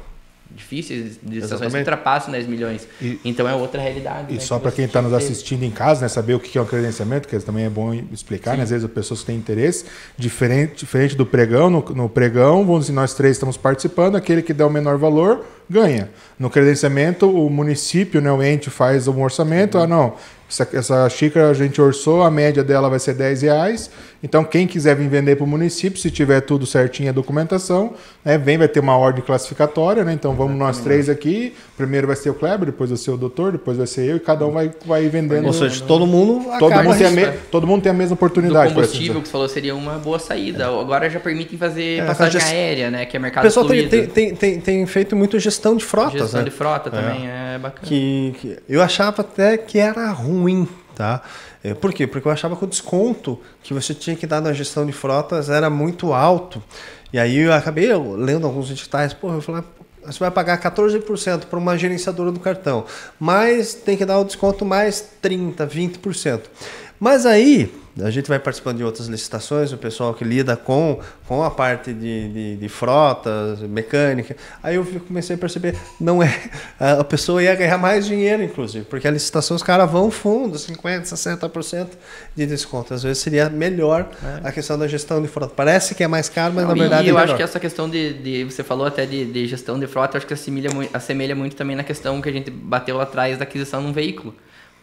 difíceis, licitações que ultrapassam 10 milhões. Então é outra realidade. E né, só para quem está nos assistindo em casa, né, saber o que é um credenciamento, que também é bom explicar, né, às vezes as pessoas têm interesse, diferente do pregão, no pregão, vamos dizer, nós 3 estamos participando, aquele que der o menor valor ganha. No credenciamento, o município, né, o ente faz um orçamento, não, essa xícara a gente orçou, a média dela vai ser R$10. Então, quem quiser vir vender para o município, se tiver tudo certinho a documentação, né, vai ter uma ordem classificatória, né? Então, vamos nós 3 aqui. Primeiro vai ser o Kleber, depois vai ser o doutor, depois vai ser eu, e cada um vai vendendo. Ou seja, todo mundo tem a mesma oportunidade. O combustível que você falou seria uma boa saída. Agora já permitem fazer passagem aérea, né? Que é mercado fluido. O pessoal tem feito muito gestão de frotas. Gestão de frota também é bacana. Que eu achava até que era ruim, tá? Por quê? Porque eu achava que o desconto que você tinha que dar na gestão de frotas era muito alto. E aí eu acabei lendo alguns editais, eu falei, você vai pagar 14% para uma gerenciadora do cartão, mas tem que dar o desconto mais 30%, 20%. Mas aí, a gente vai participando de outras licitações, o pessoal que lida com a parte de frotas, mecânica. Aí eu comecei a perceber, não é, a pessoa ia ganhar mais dinheiro, inclusive, porque a licitação os caras vão fundo, 50%, 60% de desconto. Às vezes seria melhor a questão da gestão de frota. Parece que é mais caro, mas na verdade é melhor. Eu acho que essa questão você falou até de gestão de frota, eu acho que assemelha muito também na questão que a gente bateu lá atrás da aquisição de um veículo.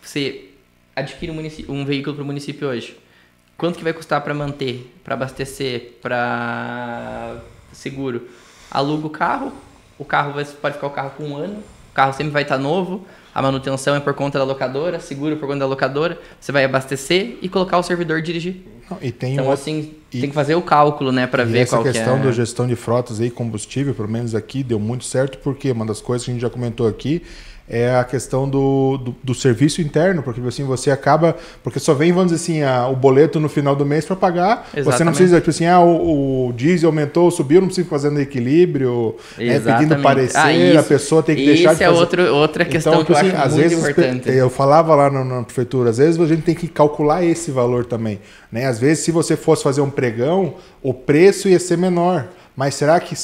Você adquire um veículo para o município hoje. Quanto que vai custar para manter, para abastecer, para seguro? Aluga o carro pode ficar o carro por 1 ano, o carro sempre vai estar novo, a manutenção é por conta da locadora, seguro por conta da locadora, você vai abastecer e colocar o servidor dirigir. Então, assim, tem que fazer o cálculo, né, para ver qual que é. Essa questão da gestão de frotas aí, combustível, pelo menos aqui, deu muito certo, porque uma das coisas que a gente já comentou aqui é a questão do serviço interno, porque assim, você acaba... Porque só vem, vamos dizer assim, o boleto no final do mês para pagar. Exatamente. Você não precisa, tipo assim, o diesel aumentou, subiu, não precisa fazendo equilíbrio, pedindo parecer, a pessoa tem que deixar de fazer... Isso é outra questão então, que eu assim, acho muito importante. Eu falava lá na prefeitura, às vezes a gente tem que calcular esse valor também. Né? Às vezes, se você fosse fazer um pregão, o preço ia ser menor. Mas será que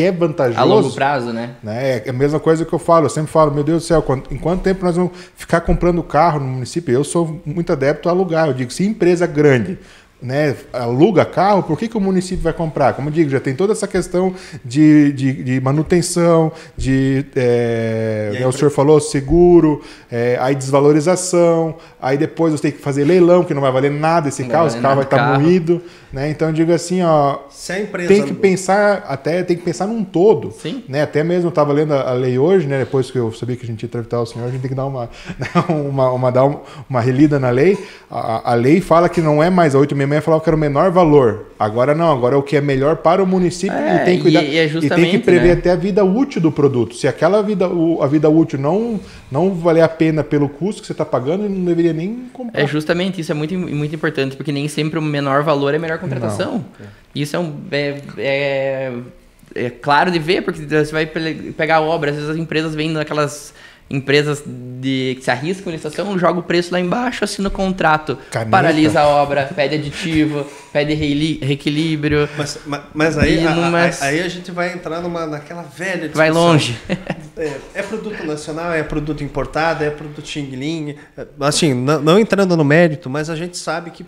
é vantajoso? A longo prazo, né? É a mesma coisa que eu falo. Eu sempre falo, meu Deus do céu, em quanto tempo nós vamos ficar comprando carro no município? Eu sou muito adepto a alugar. Eu digo, se empresa grande, né, aluga carro, por que o município vai comprar? Como eu digo, já tem toda essa questão de manutenção, o senhor falou, seguro, aí desvalorização, aí depois você tem que fazer leilão, que não vai valer nada esse carro vai estar moído. Né? Então eu digo assim, tem que pensar num todo. Sim. Né? Até mesmo eu estava lendo a lei hoje, né? Depois que eu sabia que a gente ia entrevistar o senhor, a gente tem que dar uma relida na lei. A lei fala que não é mais a 866, falava que era o menor valor. Agora não, agora é o que é melhor para o município e tem que cuidar, e tem que prever até a vida útil do produto. Se aquela a vida útil não valer a pena pelo custo que você está pagando, não deveria nem comprar. É justamente isso, é muito, muito importante, porque nem sempre o menor valor é melhor contratação. Isso é claro de ver, porque você vai pegar a obra, às vezes as empresas vêm naquelas empresas que se arriscam em licitação, joga o preço lá embaixo, assina o contrato, paralisa a obra, pede aditivo, pede reequilíbrio. Mas aí a gente vai entrar naquela velha discussão. Vai longe. É produto nacional, é produto importado, é produto xing-ling. Assim, não entrando no mérito, mas a gente sabe que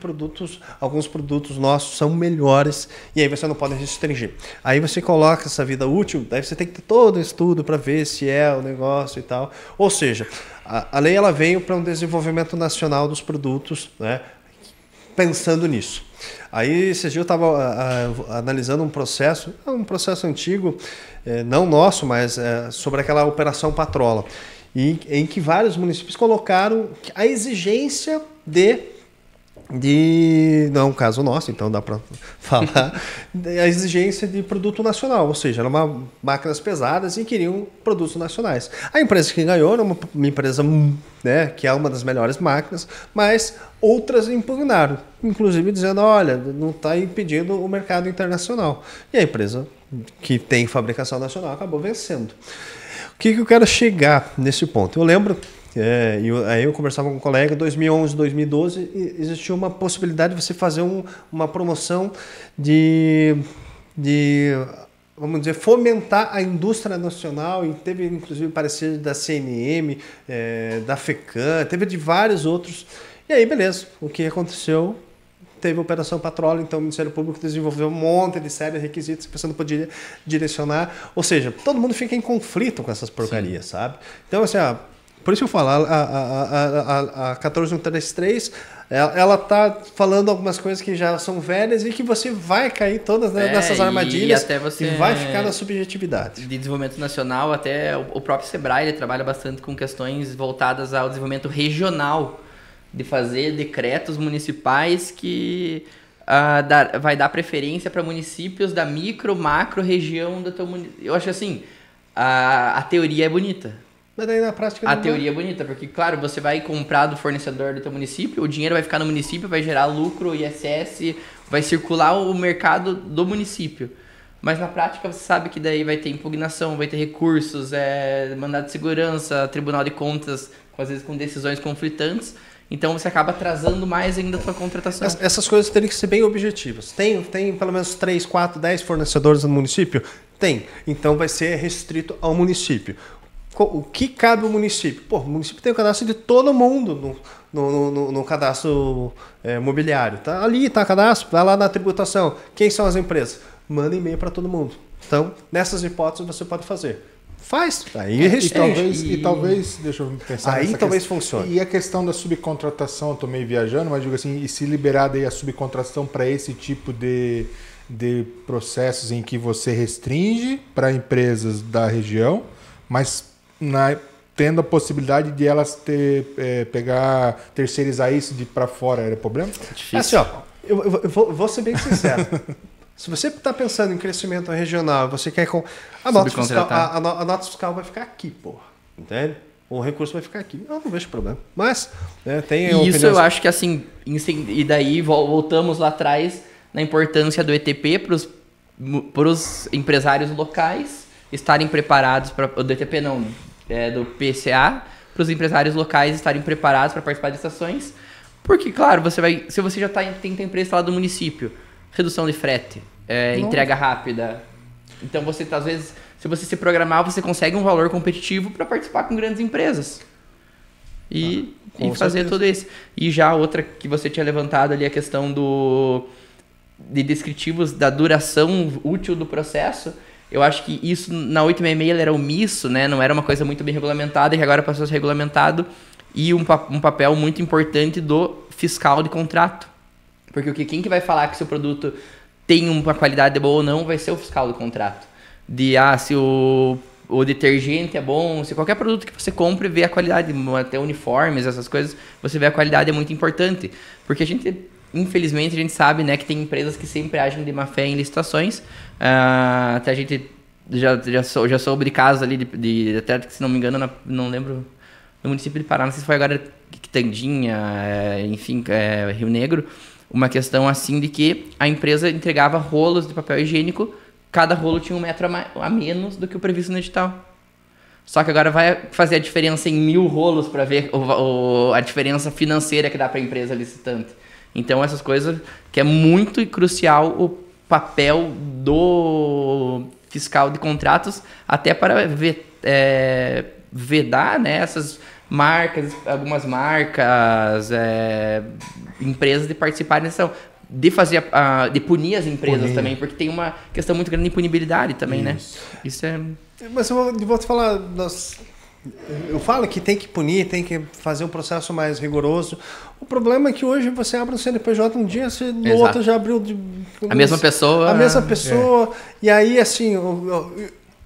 alguns produtos nossos são melhores e aí você não pode restringir. Aí você coloca essa vida útil, daí você tem que ter todo o estudo para ver se é o negócio e tal. Ou seja, a lei ela veio para um desenvolvimento nacional dos produtos, né, pensando nisso. Aí, esses dias eu estava analisando um processo antigo, não nosso, mas sobre aquela Operação Patrola, em que vários municípios colocaram a exigência não é um caso nosso, então dá para falar, a exigência de produto nacional, ou seja, eram máquinas pesadas e queriam produtos nacionais. A empresa que ganhou era uma empresa, né, que é uma das melhores máquinas, mas outras impugnaram, inclusive dizendo, olha, não está impedindo o mercado internacional. E a empresa que tem fabricação nacional acabou vencendo. O que eu quero chegar nesse ponto? Eu lembro... aí eu conversava com um colega, em 2011, 2012, existia uma possibilidade de você fazer uma promoção de vamos dizer, fomentar a indústria nacional, e teve inclusive parecer da CNM, da FECAM, teve de vários outros. E aí, beleza, o que aconteceu? Teve a Operação Patrolha, então o Ministério Público desenvolveu um monte de séries, requisitos que você não podia direcionar. Ou seja, todo mundo fica em conflito com essas porcarias, sabe? Então, assim, por isso que eu falo, a 14133, ela tá falando algumas coisas que já são velhas e que você vai cair todas nessas armadilhas e até você vai ficar na subjetividade. De desenvolvimento nacional, até o próprio Sebrae, ele trabalha bastante com questões voltadas ao desenvolvimento regional, de fazer decretos municipais que vai dar preferência para municípios da micro, macro região do teu município. Eu acho assim, a teoria é bonita. Mas daí na prática a teoria é bonita, porque, claro, você vai comprar do fornecedor do teu município, o dinheiro vai ficar no município, vai gerar lucro, ISS, vai circular o mercado do município. Mas na prática você sabe que daí vai ter impugnação, vai ter recursos, mandado de segurança, Tribunal de Contas, às vezes com decisões conflitantes. Então você acaba atrasando mais ainda a sua contratação. Essas coisas teriam que ser bem objetivas. Tem pelo menos 3, 4, 10 fornecedores no município? Tem. Então vai ser restrito ao município. O que cabe ao município? Pô, o município tem o cadastro de todo mundo no cadastro mobiliário. Tá ali, tá o cadastro, vai lá na tributação. Quem são as empresas? Manda e-mail para todo mundo. Então, nessas hipóteses você pode fazer. Faz, aí restringe. E talvez, deixa eu pensar aí talvez funcione. E a questão da subcontratação, eu tô meio viajando, mas digo assim, e se liberar daí a subcontratação para esse tipo de processos em que você restringe para empresas da região, mas tendo a possibilidade de elas terceirizar isso de para fora, era problema? Difícil. Assim, ó, eu vou ser bem sincero. Se você está pensando em crescimento regional, você quer a nota fiscal vai ficar aqui, porra. Entende? O recurso vai ficar aqui. Eu não vejo problema. Mas tem e isso eu acho que assim, e daí voltamos lá atrás na importância do ETP para os empresários locais estarem preparados para do ETP não, do PCA, para os empresários locais estarem preparados para participar de estações. Porque, claro, se você já tem empresa lá do município, redução de frete, entrega rápida. Então, você às vezes, se você se programar, você consegue um valor competitivo para participar com grandes empresas. E fazer tudo isso. E já outra que você tinha levantado ali, a questão de descritivos da duração útil do processo. Eu acho que isso, na 866, era omisso, né? Não era uma coisa muito bem regulamentada, e que agora passou a ser regulamentado. E um papel muito importante do fiscal de contrato. Porque quem que vai falar que seu produto tem uma qualidade boa ou não vai ser o fiscal do contrato. Se o detergente é bom, se qualquer produto que você compre vê a qualidade, até uniformes, essas coisas, você vê a qualidade é muito importante. Porque infelizmente, a gente sabe, né, que tem empresas que sempre agem de má fé em licitações. Até a gente já soube de casos ali, até que, se não me engano, não lembro, no município de Paraná, não sei se foi agora Quitandinha, enfim, Rio Negro, uma questão assim de que a empresa entregava rolos de papel higiênico, cada rolo tinha 1 metro a menos do que o previsto no edital. Só que agora vai fazer a diferença em 1000 rolos para ver a diferença financeira que dá para a empresa licitante. Então, essas coisas que é muito crucial o papel do fiscal de contratos, até para vedar, né, essas marcas, algumas marcas, empresas de participarem de punir as empresas também, porque tem uma questão muito grande de punibilidade também, né? Isso é... Mas eu vou te falar, eu falo que tem que punir, tem que fazer um processo mais rigoroso. O problema é que hoje você abre um CNPJ um dia, no outro já abriu... A mesma pessoa. A mesma pessoa. E aí, assim...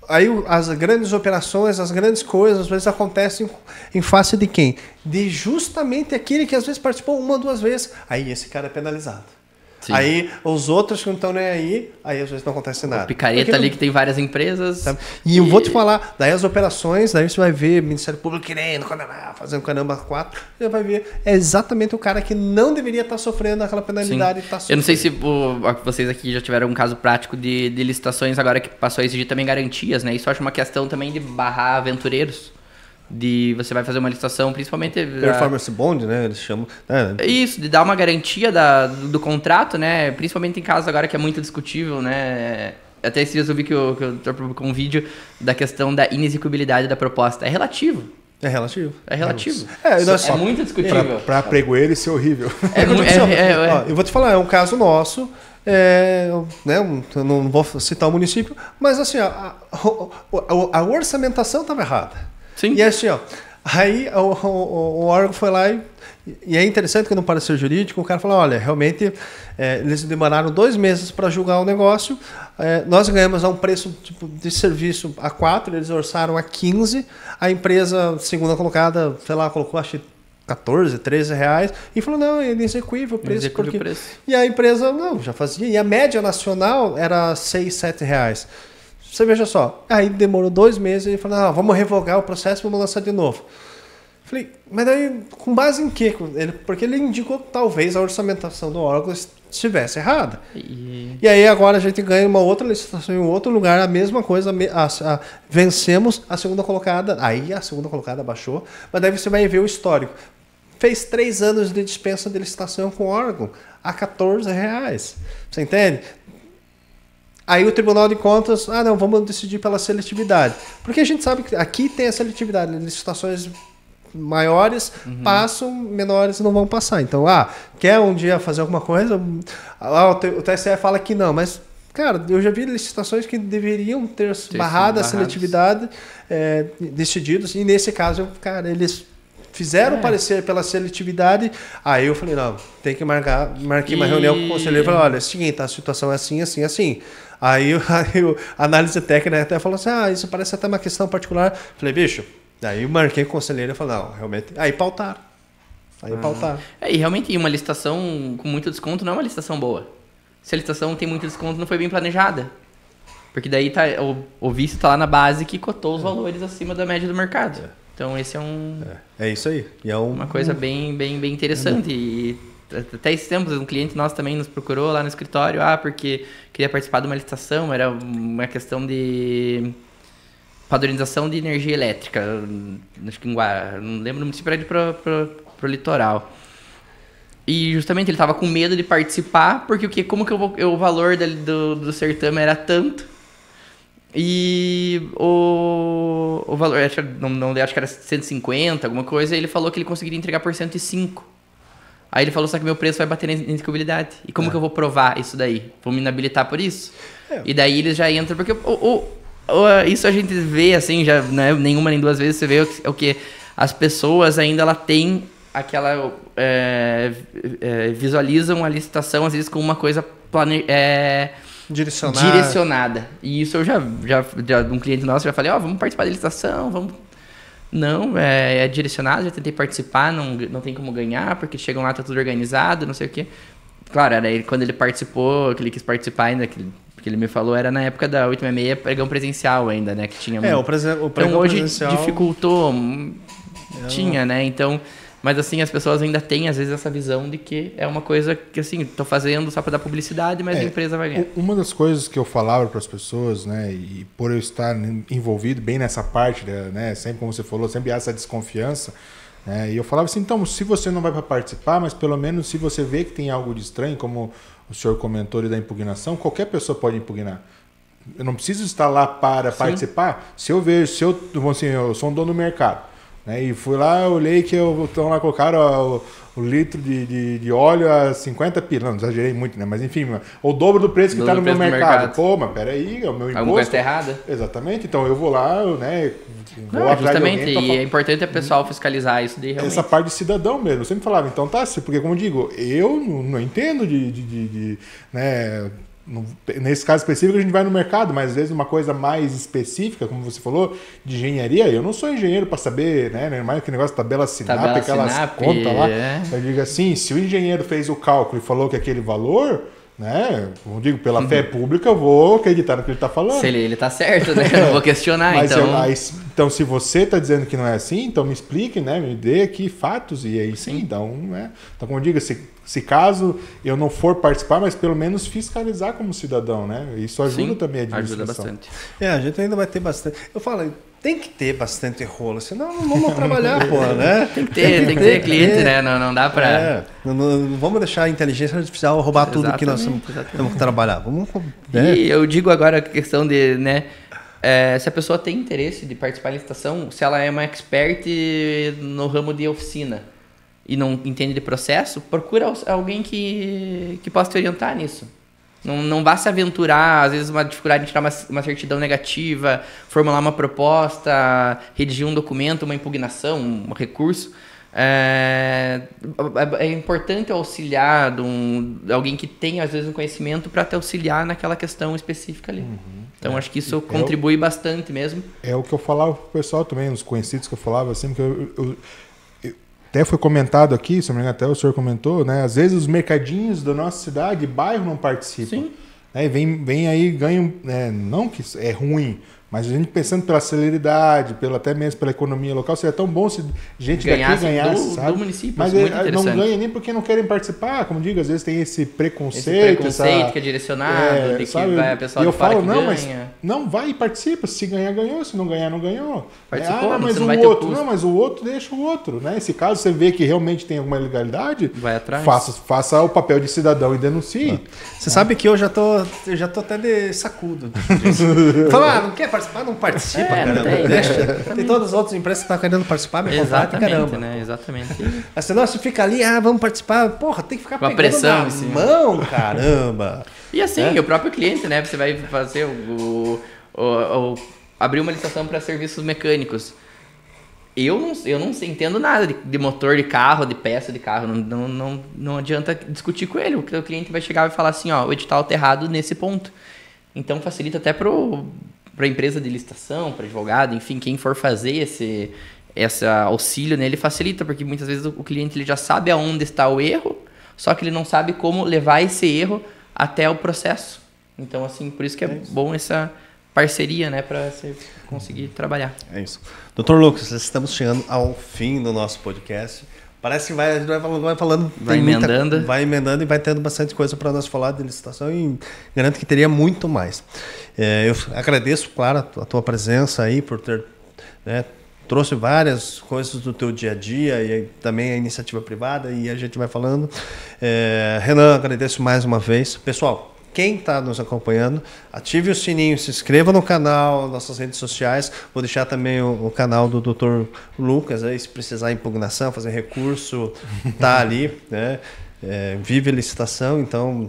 Aí as grandes operações, as grandes coisas, às vezes acontecem em face de quem? De justamente aquele que às vezes participou 1 ou 2 vezes. Aí esse cara é penalizado. Sim. Aí os outros que não estão nem aí às vezes não acontece nada. O picareta ali que tem várias empresas. Sabe? E eu vou te falar, daí as operações, daí você vai ver Ministério Público querendo condenar, fazendo caramba 4, você vai ver, é exatamente o cara que não deveria estar sofrendo aquela penalidade. Tá eu não sei se vocês aqui já tiveram um caso prático de licitações agora que passou a exigir também garantias, né? Isso eu acho uma questão também de barrar aventureiros. Você vai fazer uma licitação, principalmente... Performance bond, né? Eles chamam... Isso, de dar uma garantia do contrato, né? Principalmente em casos agora que é muito discutível, né? Até esses dias eu vi que o doutor publicou um vídeo da questão da inexecuibilidade da proposta. É relativo. É relativo. É relativo. É muito discutível. Para pregoeiro isso é horrível. Eu vou te falar, é um caso nosso. Né, eu não vou citar o município, mas assim, a orçamentação estava errada. Sim. E assim, aí o órgão foi lá e é interessante que no parecer jurídico o cara falou, olha, realmente eles demoraram 2 meses para julgar o negócio, nós ganhamos a um preço tipo, de serviço a 4, eles orçaram a 15, a empresa segunda colocada, sei lá, colocou acho que 14, 13 reais, e falou, não, é inexequível o preço. E a empresa, não, já fazia, e a média nacional era 6, 7 reais. Você veja só, aí demorou 2 meses, e ele falou, não, vamos revogar o processo, vamos lançar de novo. Falei, mas daí, com base em quê? Porque ele indicou que talvez a orçamentação do órgão estivesse errada. E aí agora a gente ganha uma outra licitação em um outro lugar, a mesma coisa, vencemos a segunda colocada, aí a segunda colocada baixou, mas daí você vai ver o histórico. Fez 3 anos de dispensa de licitação com o órgão, a 14 reais. Você entende? Aí o Tribunal de Contas, não, vamos decidir pela seletividade. Porque a gente sabe que aqui tem a seletividade, licitações maiores passam, menores não vão passar. Então, quer um dia fazer alguma coisa? O TSE fala que não, mas, cara, eu já vi licitações que deveriam ter barrado a seletividade decididos, e nesse caso, cara, eles fizeram parecer pela seletividade, aí eu falei, não, tem que marquei uma reunião com o conselheiro e falei, olha, é o seguinte, a situação é assim, assim, assim. Aí a análise técnica até falou assim, isso parece até uma questão particular. Falei, bicho, daí eu marquei com o conselheiro e falei, não, realmente, aí pautaram. E realmente uma licitação com muito desconto não é uma licitação boa. Se a licitação tem muito desconto, não foi bem planejada. Porque daí o vice está lá na base que cotou os valores acima da média do mercado. Então esse é um... É isso aí. E uma coisa bem interessante. E até esses tempos, um cliente nosso também nos procurou lá no escritório, porque queria participar de uma licitação, era uma questão de padronização de energia elétrica. Acho que em Guará, não lembro, no município era pro litoral. E justamente ele estava com medo de participar, porque como que o valor do certame era tanto, e o valor, acho que era 150, alguma coisa, e ele falou que ele conseguiria entregar por 105. Aí ele falou, só que meu preço vai bater na inexecuibilidade. E como que eu vou provar isso daí? Vou me inabilitar por isso? E daí eles já entram, porque isso a gente vê, assim, já não é nenhuma nem 2 vezes, você vê o que as pessoas ainda ela têm aquela... visualizam a licitação, às vezes, como uma coisa direcionada. E isso eu já um cliente nosso, já falei, vamos participar da licitação, vamos... Não, é direcionado, já tentei participar, não tem como ganhar, porque chegam lá, tá tudo organizado, não sei o quê. Claro, era quando ele participou, que ele quis participar ainda, que ele me falou, era na época da 866, pregão presencial ainda, né, que tinha... o pregão então hoje presencial... dificultou, tinha, né, então... Mas assim, as pessoas ainda têm, às vezes, essa visão de que é uma coisa que, assim, tô fazendo só para dar publicidade, mas a empresa vai ganhar. Uma das coisas que eu falava para as pessoas, né, e por eu estar envolvido bem nessa parte, né, sempre como você falou, sempre há essa desconfiança, né, e eu falava assim, então, se você não vai para participar, mas pelo menos se você vê que tem algo de estranho, como o senhor comentou ali da impugnação, qualquer pessoa pode impugnar. Eu não preciso estar lá para participar. Se eu vejo, eu sou um dono do mercado, e fui lá, olhei que estão lá colocaram o litro de óleo a 50 pila. Não exagerei muito, né? Mas enfim, o dobro do preço que está no meu mercado. Pô, mas peraí, é o meu imposto. Alguma coisa errada. Exatamente, então eu vou lá, né? Vou atrás justamente, de alguém. E é importante o pessoal fiscalizar isso de realmente. Essa parte de cidadão mesmo. Eu sempre falava, então porque como eu digo, eu não entendo né? Nesse caso específico a gente vai no mercado, mas às vezes uma coisa mais específica, como você falou, de engenharia, eu não sou engenheiro para saber, né? Mais que negócio de tabela SINAP, aquelas contas lá. Eu digo assim, se o engenheiro fez o cálculo e falou que aquele valor, né? Como digo, pela fé pública, eu vou acreditar no que ele está falando. Se ele está certo, né? Eu não vou questionar, mas então. Então, se você está dizendo que não é assim, então me explique, né? Me dê aqui fatos e aí sim, então, né? Então, como eu digo, se caso eu não for participar, mas pelo menos fiscalizar como cidadão, né? Isso ajuda também a administração. Ajuda bastante. A gente ainda vai ter bastante. Eu falo, tem que ter bastante rolo, senão não vamos trabalhar, pô, né? Tem que ter cliente, né? Não dá pra... Não vamos deixar a inteligência artificial roubar tudo que nós temos que trabalhar. E eu digo agora a questão de, né? Se a pessoa tem interesse de participar da licitação, se ela é uma expert no ramo de oficina e não entende de processo, procura alguém que possa te orientar nisso. Não vá se aventurar, às vezes uma dificuldade de tirar uma certidão negativa, formular uma proposta, redigir um documento, uma impugnação, um recurso. É importante auxiliar de alguém que tem, às vezes, um conhecimento para te auxiliar naquela questão específica ali. Então, acho que isso contribui bastante mesmo. É o que eu falava pro pessoal também, os conhecidos que eu falava, assim, que até foi comentado aqui, se não me engano, até o senhor comentou, né? Às vezes os mercadinhos da nossa cidade, bairro, não participam. Sim. Né? Vem aí, ganham, não que é ruim, mas a gente pensando pela celeridade, até mesmo pela economia local, seria tão bom se gente daqui ganhasse, sabe? Do município, mas não ganha nem porque não querem participar, como digo, às vezes tem esse preconceito. Que é direcionado, de que vai a pessoa de fora que ganha. Mas não, vai e participa, se ganhar, ganhou, se não ganhar, não ganhou. Participou, mas o outro, não, mas o outro deixa o outro, né? Se caso você vê que realmente tem alguma ilegalidade, vai atrás. Faça o papel de cidadão e denuncie. Você sabe que eu já tô até de sacudo. Fala, não quer participar? Não participa, caramba. Tem todas as outras empresas que estão querendo participar, me contrata, caramba. Né? Exatamente. Assim, nossa, fica ali, vamos participar. Porra, tem que ficar uma pegando pressão na mão, caramba. E assim, o próprio cliente, né? Você vai fazer abrir uma licitação para serviços mecânicos. Eu não entendo nada de motor de carro, de peça de carro. Não adianta discutir com ele. O cliente vai chegar e falar assim, ó, o edital está errado nesse ponto. Então facilita até para a empresa de licitação, para advogado, enfim, quem for fazer esse auxílio nele facilita, porque muitas vezes o cliente ele já sabe aonde está o erro, só que ele não sabe como levar esse erro até o processo. Então, assim, por isso que é bom essa parceria, né, para você conseguir trabalhar. É isso. Dr. Lucas, estamos chegando ao fim do nosso podcast. Parece que vai falando, vai emendando. Vai emendando e vai tendo bastante coisa para nós falar de licitação e garanto que teria muito mais. Eu agradeço, claro, a tua presença aí por ter, né, trouxe várias coisas do teu dia a dia e também a iniciativa privada e a gente vai falando. Renan, agradeço mais uma vez. Pessoal, quem está nos acompanhando, ative o sininho, se inscreva no canal, nossas redes sociais. Vou deixar também o canal do Dr. Lucas, aí, se precisar impugnação, fazer recurso, tá ali, né? Vive licitação, então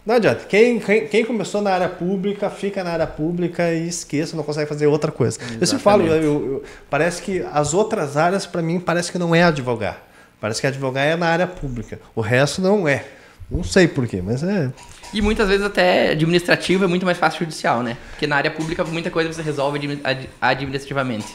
não adianta. Quem começou na área pública, fica na área pública e esqueça, não consegue fazer outra coisa. Exatamente. Eu sempre falo, parece que as outras áreas, para mim, parece que não é advogar. Parece que advogar é na área pública. O resto não é. Não sei porquê, mas é... E muitas vezes até administrativo é muito mais fácil judicial, né? Porque na área pública muita coisa você resolve administrativamente.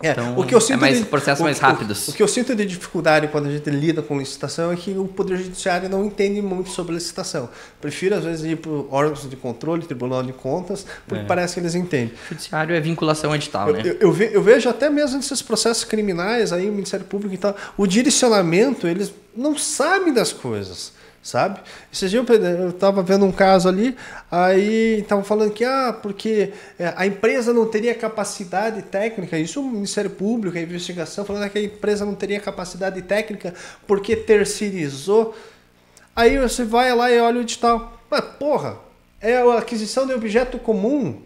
Então, o que eu sinto processos mais rápidos. O que eu sinto de dificuldade quando a gente lida com licitação é que o Poder Judiciário não entende muito sobre licitação. Prefiro, às vezes, ir para órgãos de controle, Tribunal de Contas, porque parece que eles entendem. O Judiciário é vinculação edital, né? Eu vejo até mesmo nesses processos criminais, aí o Ministério Público e tal, o direcionamento, eles não sabem das coisas. Sabe? Esses dias eu estava vendo um caso ali, aí estavam falando que porque a empresa não teria capacidade técnica, isso o Ministério Público, a investigação, falando que a empresa não teria capacidade técnica porque terceirizou. Aí você vai lá e olha o edital. Mas, porra, é a aquisição de objeto comum.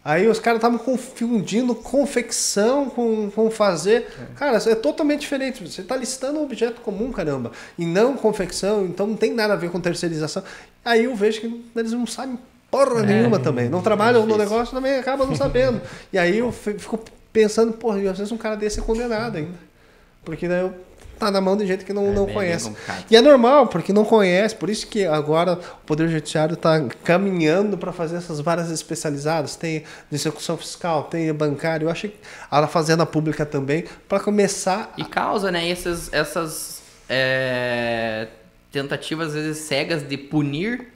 Aí os caras estavam confundindo confecção com fazer. Cara, é totalmente diferente. Você está listando um objeto comum, caramba, e não confecção, então não tem nada a ver com terceirização. Aí eu vejo que eles não sabem porra nenhuma também. Não trabalham no negócio, também acabam não sabendo. E aí eu fico pensando, porra, às vezes um cara desse é condenado ainda. Porque daí tá na mão de gente que não conhece. E é normal, porque não conhece. Por isso que agora o Poder Judiciário está caminhando para fazer essas várias especializadas. Tem de execução fiscal, tem bancário. Eu acho que a Fazenda Pública também, para começar... E causa, né? Essas tentativas, às vezes, cegas de punir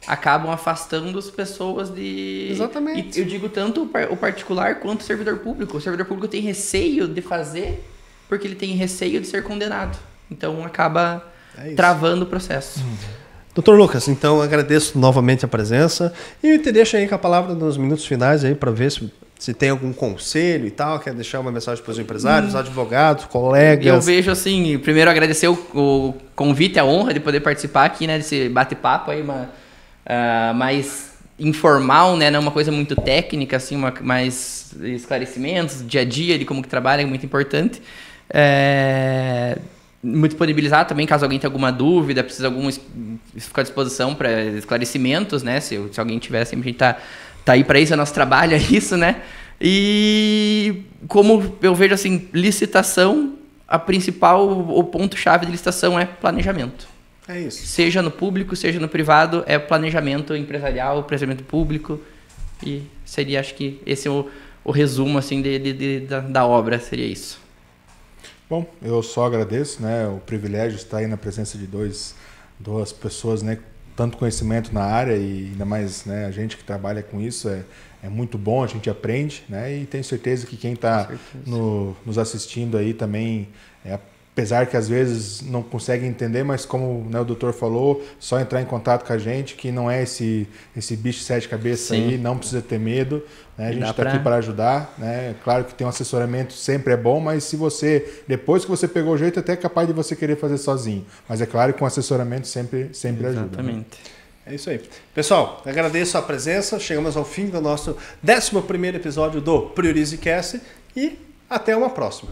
acabam afastando as pessoas de... Exatamente. E eu digo tanto o particular quanto o servidor público. O servidor público tem receio de fazer... porque ele tem receio de ser condenado. Então, acaba travando o processo. Dr. Lucas, então, agradeço novamente a presença e te deixo aí com a palavra nos minutos finais aí para ver se Se tem algum conselho e tal, quer deixar uma mensagem para os empresários, advogados, colegas? Eu vejo assim, primeiro agradecer o convite, a honra de poder participar aqui, né, desse bate-papo aí, mais informal, né, não uma coisa muito técnica, assim, mais esclarecimentos, dia a dia de como que trabalha, é muito importante. Muito disponibilizar também, caso alguém tenha alguma dúvida, precisa ficar à disposição para esclarecimentos, né, se alguém tiver, sempre a gente tá aí para isso, é nosso trabalho, é isso, né? E como eu vejo assim, licitação, o ponto-chave de licitação é planejamento. É isso. Seja no público, seja no privado, é planejamento empresarial, planejamento público. E seria, acho que esse é o resumo assim da obra, seria isso. Bom, eu só agradeço, né, o privilégio de estar aí na presença de duas pessoas, né, tanto conhecimento na área e ainda mais, né, a gente que trabalha com isso é muito bom, a gente aprende, né, e tenho certeza que quem está nos assistindo aí também, apesar que às vezes não consegue entender, mas como, né, o doutor falou, só entrar em contato com a gente, que não é esse bicho de 7 cabeças aí, não precisa ter medo, né, a gente está aqui para ajudar, né, claro que tem um assessoramento sempre é bom, mas se você, depois que você pegou o jeito, até é capaz de você querer fazer sozinho, mas é claro que com assessoramento sempre ajuda. Exatamente. Né? É isso aí. Pessoal, agradeço a presença, chegamos ao fim do nosso 11º episódio do PriorizeCast e até uma próxima.